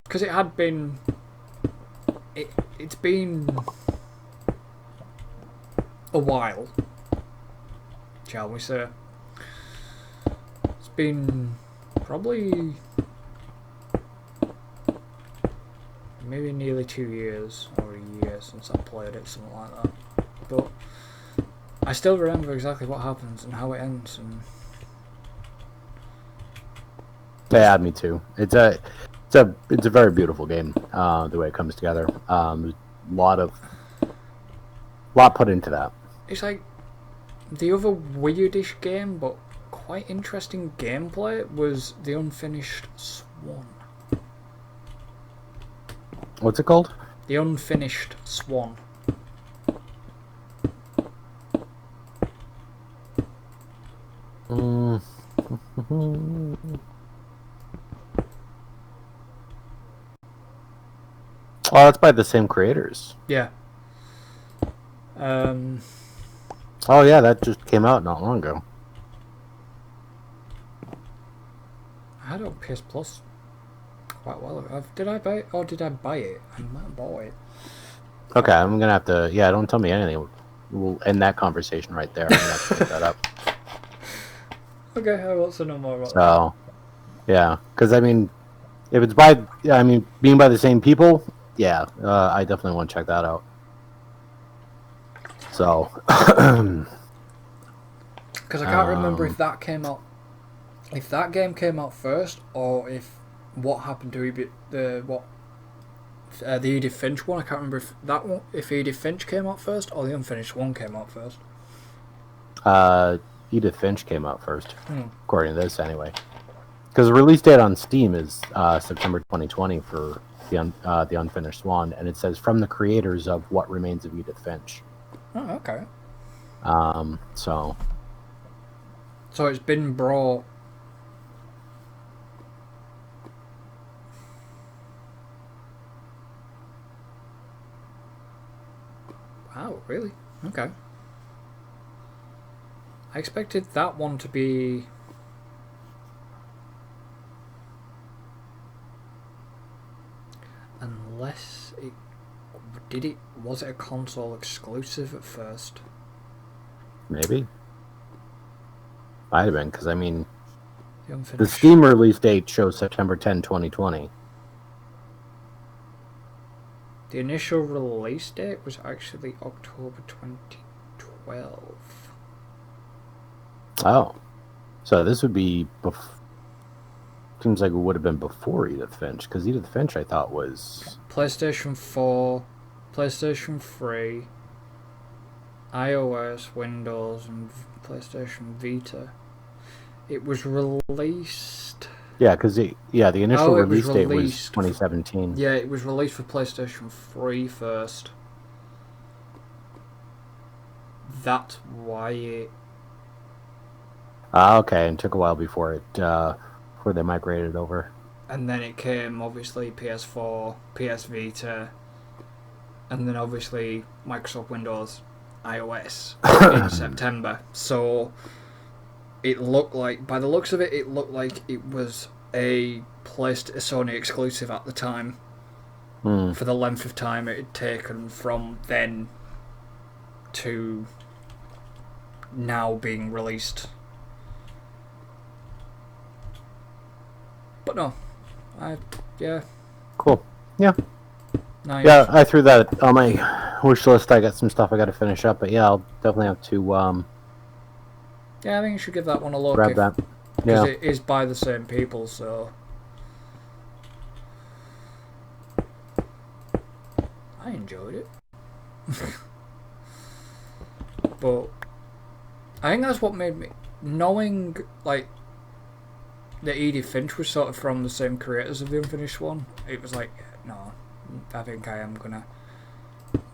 Because it had been... It's been a while, shall we say. It's been probably maybe nearly 2 years or a year since I played it, something like that. But I still remember exactly what happens and how it ends. And yeah, me too. It's a very beautiful game. The way it comes together. There's a lot put into that. It's like the other weirdish game, but quite interesting gameplay was the Unfinished Swan. What's it called? The Unfinished Swan. Oh, that's by the same creators. Yeah. Oh yeah, that just came out not long ago. I had it on PS Plus quite a while ago. Did I buy it? Or did I buy it? I might have bought it. Okay, I'm gonna have to... Yeah, don't tell me anything. We'll end that conversation right there. I'm gonna have to pick that up. Okay, I want to know more about that. So, yeah. Because, I mean, if it's by... Yeah, I mean, being by the same people... Yeah, I definitely want to check that out. So... Because I can't remember if that came out... If that game came out first, or if... What happened to the Edith Finch one. I can't remember if that one, if Edith Finch came out first or the Unfinished one came out first. Edith Finch came out first, according to this anyway. Because the release date on Steam is September 2020 for the Unfinished Swan, and it says from the creators of What Remains of Edith Finch. Oh, okay. So it's been brought. Wow, really? Okay. I expected that one to be... Unless it... Was it a console exclusive at first? maybe. Might have been, because, I mean, the Unfinished. Steam release date shows September 10, 2020. The initial release date was actually October 2012. Oh. So this would be... Seems like it would have been before Edith Finch, because Edith Finch, I thought, was... PlayStation 4, PlayStation 3, iOS, Windows, and PlayStation Vita. It was released... Yeah, because the initial release date was released 2017. Yeah, it was released for PlayStation 3 first. That's why it... Okay, and took a while before it, before they migrated over. And then it came, obviously, PS4, PS Vita, and then obviously Microsoft Windows, iOS in September. So it looked like, by the looks of it, it looked like it was a Sony exclusive at the time. For the length of time it had taken from then to now being released. But no, yeah. Cool. Yeah. Nice. Yeah, I threw that on my wish list. I got some stuff I got to finish up, but yeah, I'll definitely have to Yeah, I think you should give that one a look. grab that. Because Yeah. it is by the same people, so... I enjoyed it. But I think that's what made me, knowing like that Edith Finch was sort of from the same creators of the Unfinished one, it was like, no, I think I am gonna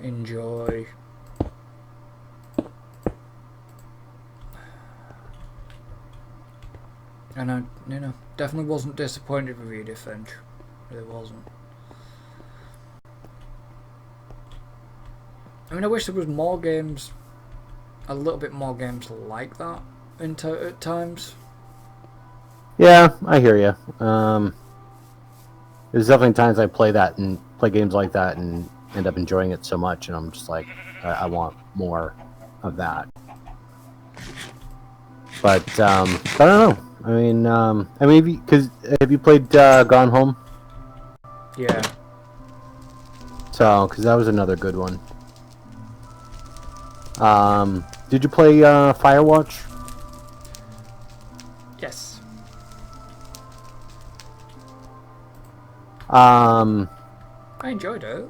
enjoy and I, definitely wasn't disappointed with Edith Finch. Really wasn't. I mean, I wish there was more games, a little bit more games like that at times. Yeah, I hear you. There's definitely times I play games like that and end up enjoying it so much, and I'm just like, I want more of that. But I don't know. I mean, have you played Gone Home? Yeah. So, because that was another good one. Did you play Firewatch? Yes. I enjoyed it.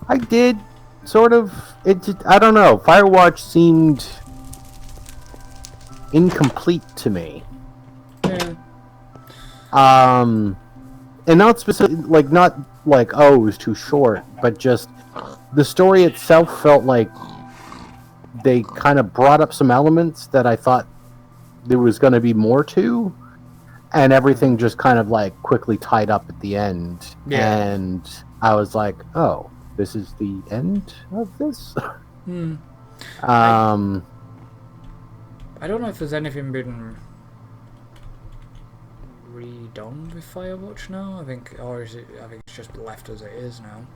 I did, sort of. I don't know. Firewatch seemed incomplete to me. Yeah. And not specific, not like, oh, it was too short, but just the story itself felt like they kind of brought up some elements that I thought there was going to be more to, and everything just kind of like quickly tied up at the end. Yeah. And I was like, oh, this is the end of this? I don't know if there's anything been redone with Firewatch now. I think it's just left as it is now.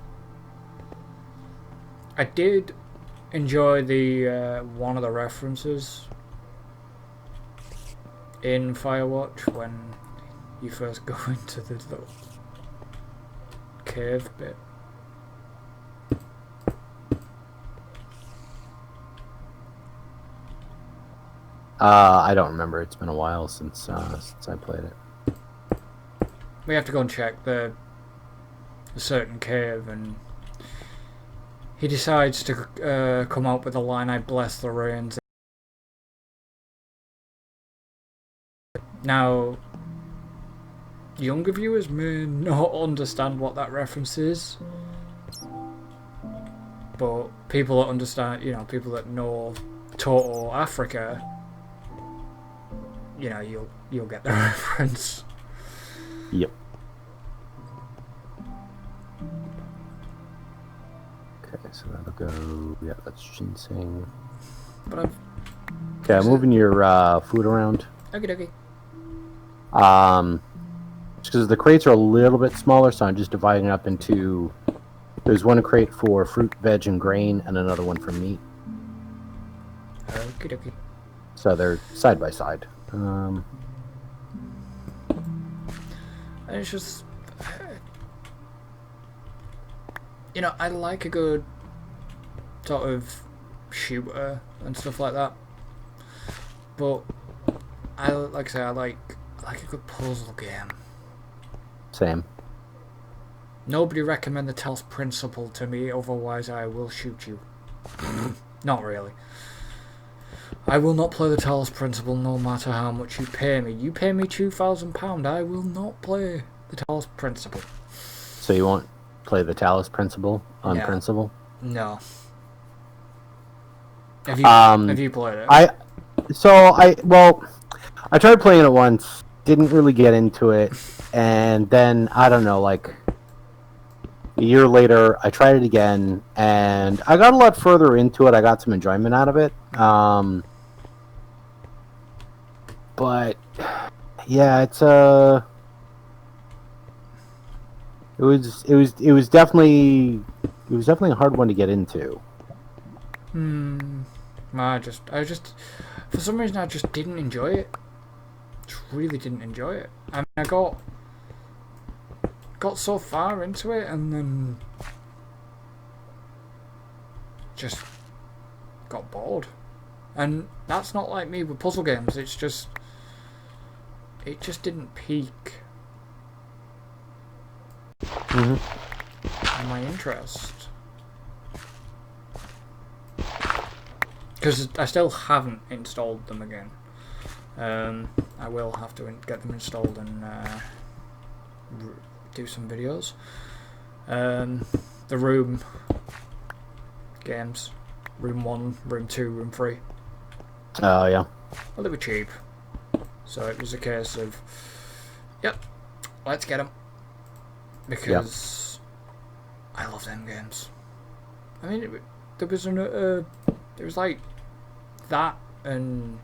I did enjoy the one of the references in Firewatch when you first go into the little cave bit. I don't remember. It's been a while since I played it. We have to go and check the certain cave, and he decides to come out with a line, "I bless the rains." Now, younger viewers may not understand what that reference is, but people that understand, people that know Toto Africa, you'll get the reference. Yep. Okay, so that'll go. Yeah, that's ginseng. But I'm moving your food around. Okay. Just because the crates are a little bit smaller, so I'm just dividing it up into. There's one crate for fruit, veg, and grain, and another one for meat. Okay. So they're side by side. And it's just, I like a good sort of shooter and stuff like that. But I like a good puzzle game. Same. Nobody recommend the Talos Principle to me, otherwise I will shoot you. Not really. I will not play the Talos Principle no matter how much you pay me. You pay me £2,000, I will not play the Talos Principle. So you won't play the Talos Principle on principle? No. Have you played it? I tried playing it once, didn't really get into it, and then I don't know, like a year later, I tried it again, and I got a lot further into it. I got some enjoyment out of it. But yeah, it was definitely a hard one to get into. I just for some reason I just didn't enjoy it. Just really didn't enjoy it. I mean, I got so far into it and then just got bored. And that's not like me with puzzle games. It just didn't peak. Mm-hmm. my interest. Because I still haven't installed them again. I will have to get them installed and do some videos. The room games. Room 1, Room 2, Room 3. Oh, yeah. Well, they were cheap. So it was a case of, yep, let's get them. Because I love them games. I mean, there was it was like that, and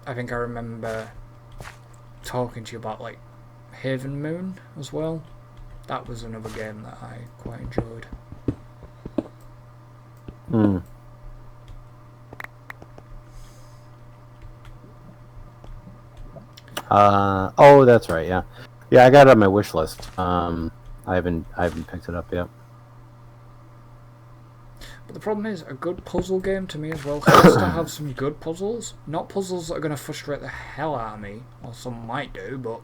I think I remember talking to you about like Haven Moon as well. That was another game that I quite enjoyed. Hmm. Oh, that's right. Yeah, yeah. I got it on my wish list. I haven't picked it up yet. But the problem is, a good puzzle game to me as well has to have some good puzzles. Not puzzles that are going to frustrate the hell out of me, or some might do, but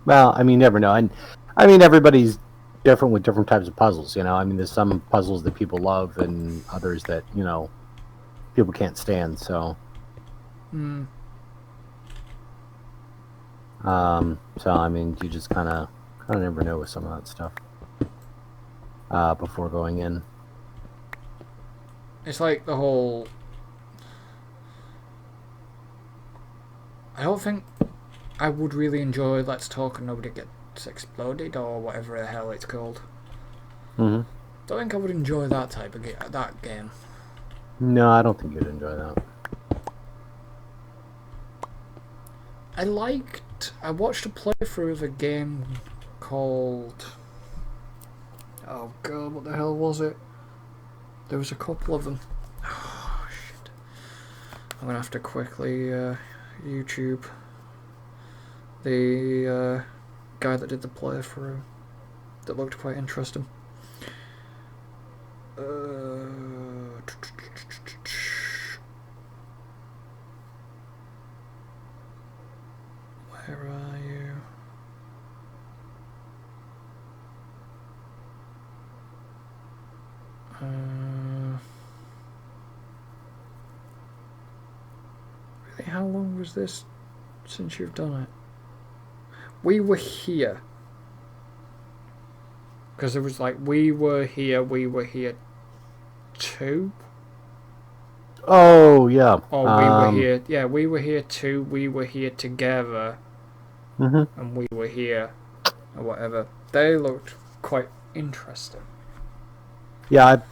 well, I mean, never know. And I mean, everybody's different with different types of puzzles. You know, I mean, there's some puzzles that people love, and others that people can't stand. So. So I mean, you just kind of never know with some of that stuff before going in. It's like the whole. I don't think I would really enjoy Let's Talk and Nobody Gets Exploded or whatever the hell it's called. Mm-hmm. Don't think I would enjoy that type of that game. No, I don't think you'd enjoy that. I watched a playthrough of a game called, oh god, what the hell was it? There was a couple of them. Oh shit. I'm gonna have to quickly YouTube the guy that did the playthrough. That looked quite interesting. Where are you? Really, how long was this since you've done it? We were here. Because it was like, we were here too. Oh yeah. Oh, we were here. Yeah, we were here too. We were here together. Mm-hmm. And we were here, or whatever. They looked quite interesting. Yeah,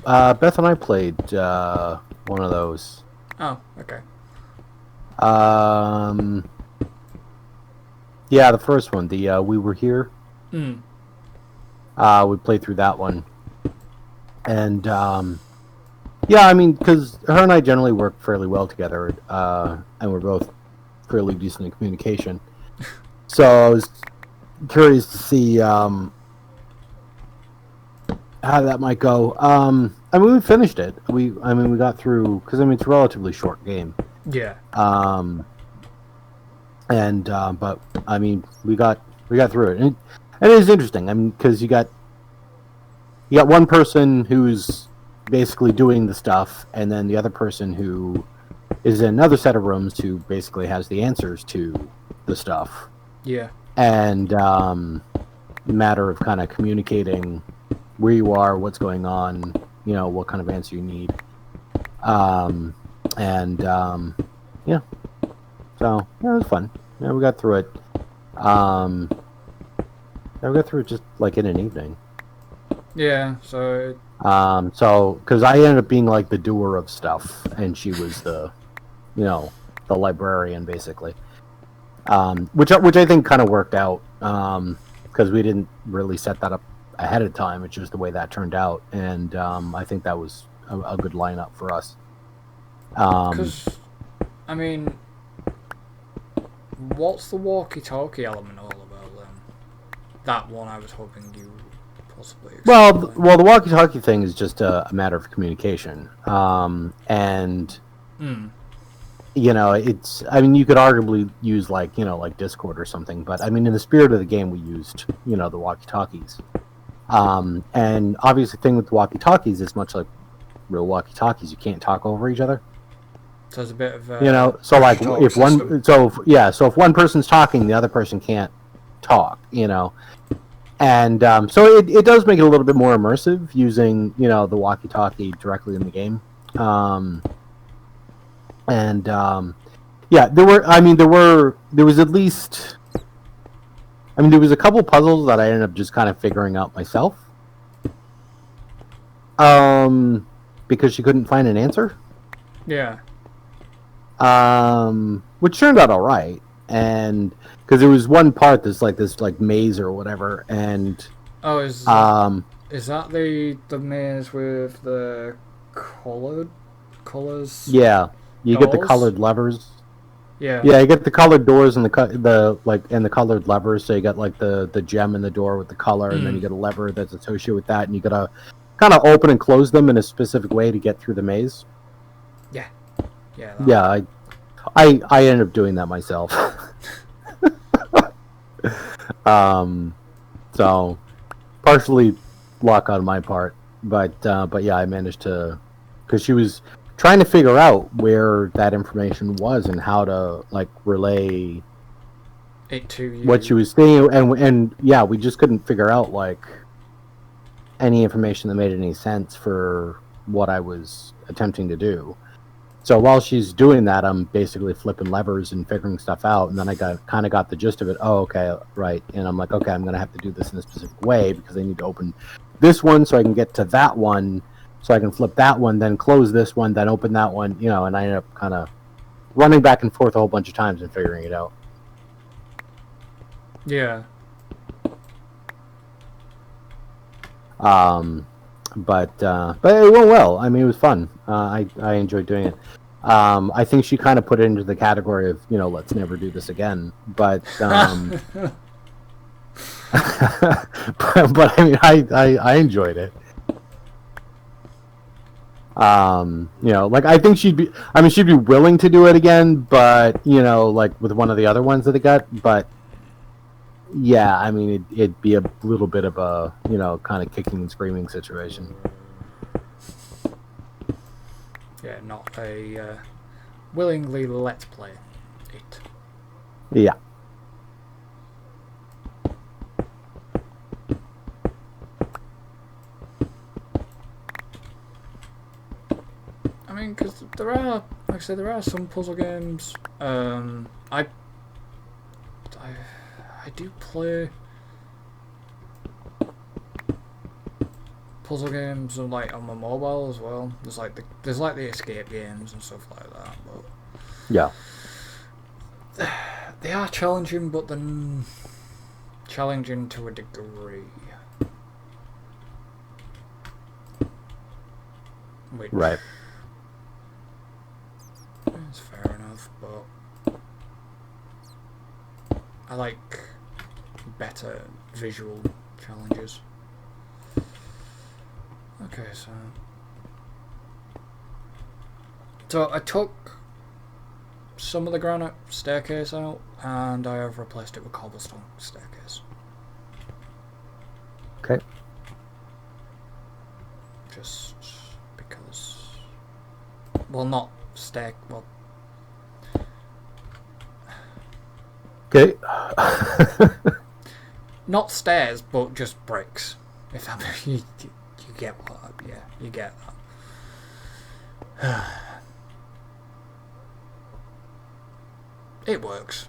Beth and I played one of those. Oh, okay. Yeah, the first one, the We Were Here. Hmm. We played through that one, and yeah, I mean, because her and I generally work fairly well together, and we're both fairly decent in communication. So I was curious to see how that might go. I mean, we finished it. We got through, because I mean, it's a relatively short game. Yeah. But I mean, we got through it, and it is interesting. I mean, because you got one person who's basically doing the stuff, and then the other person who is in another set of rooms who basically has the answers to the stuff. Yeah. And matter of kind of communicating where you are, what's going on, what kind of answer you need. Yeah. So, yeah, it was fun. Yeah, we got through it. Yeah, we got through it just like in an evening. Yeah, so... because I ended up being like the doer of stuff, and she was the librarian, basically. Which I think kind of worked out, because we didn't really set that up ahead of time. It's just the way that turned out, and I think that was a good lineup for us. Because, I mean, what's the walkie-talkie element all about then? That one I was hoping you possibly explain. Well, the walkie-talkie thing is just a matter of communication, and it's. I mean, you could arguably use like like Discord or something, but I mean, in the spirit of the game, we used the walkie-talkies. And obviously, the thing with the walkie-talkies is much like real walkie-talkies, you can't talk over each other. So it's a bit of So like push-talk if system. so if one person's talking, the other person can't talk. And so it does make it a little bit more immersive using the walkie-talkie directly in the game. And yeah, there was at least, there was a couple puzzles that I ended up just kind of figuring out myself. Because she couldn't find an answer. Yeah. Which turned out all right, and because there was one part that's like this like maze or whatever, and Oh, is that the maze with the colors? yeah, you doors? get the colored levers. Yeah. Yeah, you get the colored doors and the colored levers. So you got like the gem in the door with the color, and then you get a lever that's associated with that, and you gotta kind of open and close them in a specific way to get through the maze. Yeah. Yeah. Yeah, I ended up doing that myself. So partially luck on my part, but yeah, I managed to, because she was trying to figure out where that information was and how to like relay it to you. what she was seeing, and yeah, we just couldn't figure out like any information that made any sense for what I was attempting to do. So while she's doing that, I'm basically flipping levers and figuring stuff out, and then I kind of got the gist of it. Oh, okay, right. And I'm like, okay, I'm gonna have to do this in a specific way because I need to open this one so I can get to that one, so I can flip that one, then close this one, then open that one. And I ended up kind of running back and forth a whole bunch of times and figuring it out. Yeah. But it went well. I mean, it was fun. I enjoyed doing it. I think she kind of put it into the category of let's never do this again. But but I mean, I enjoyed it. Like I think she'd be willing to do it again, but like with one of the other ones that I got, but. Yeah, I mean, it'd be a little bit of a, kind of kicking and screaming situation. Yeah, not a willingly let's play it. Yeah. I mean, because there are, like I said, there are some puzzle games. I do play puzzle games on my mobile as well. There's like the escape games and stuff like that, but yeah, they are challenging, but then challenging to a degree. Which, right. It's fair enough, but I like better visual challenges. Okay, so I took some of the granite staircase out and I have replaced it with cobblestone staircase. Okay. Just because, well, not well. Okay. Not stairs, but just bricks. If that you get what? Yeah, you get that. It works.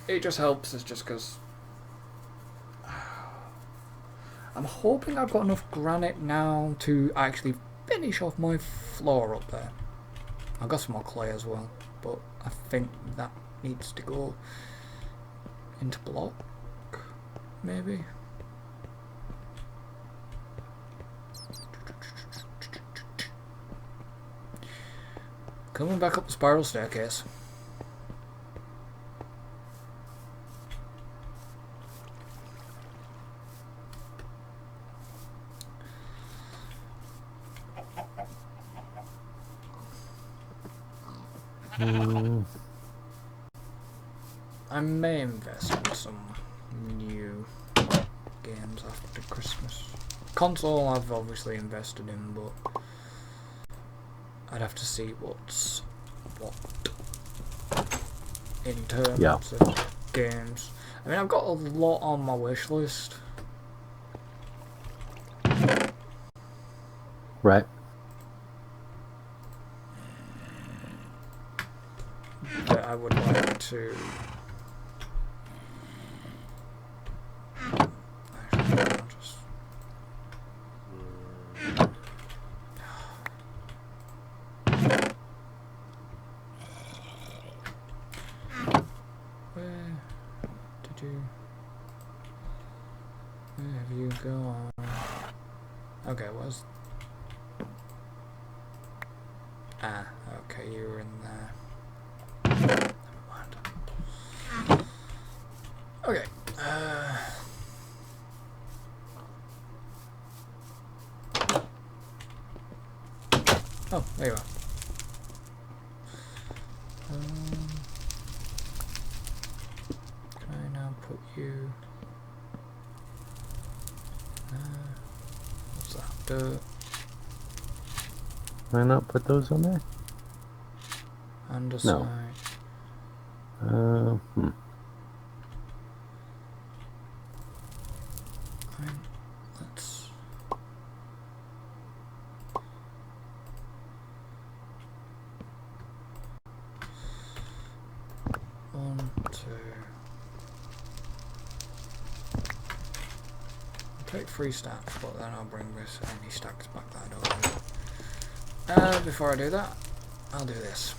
It just helps. It's just because I'm hoping I've got enough granite now to actually finish off my floor up there. I've got some more clay as well, but I think that needs to go into block, maybe. Coming back up the spiral staircase. I may invest in some new games after Christmas. Console I've obviously invested in, but I'd have to see what's what in terms of games. I mean, I've got a lot on my wish list. Right. That I would like to. Actually, I'll just. Where did you? Where have you gone? Okay, what's. Ah, okay, you were in there. Never mind. Okay. Oh, there you are. Can I now put you? What's that? Dirt. Can I not put those on there? Underside. No. Let's. One, two. I'll take 3 stacks, but then I'll bring this any stacks back that I don't need. Before I do that, I'll do this.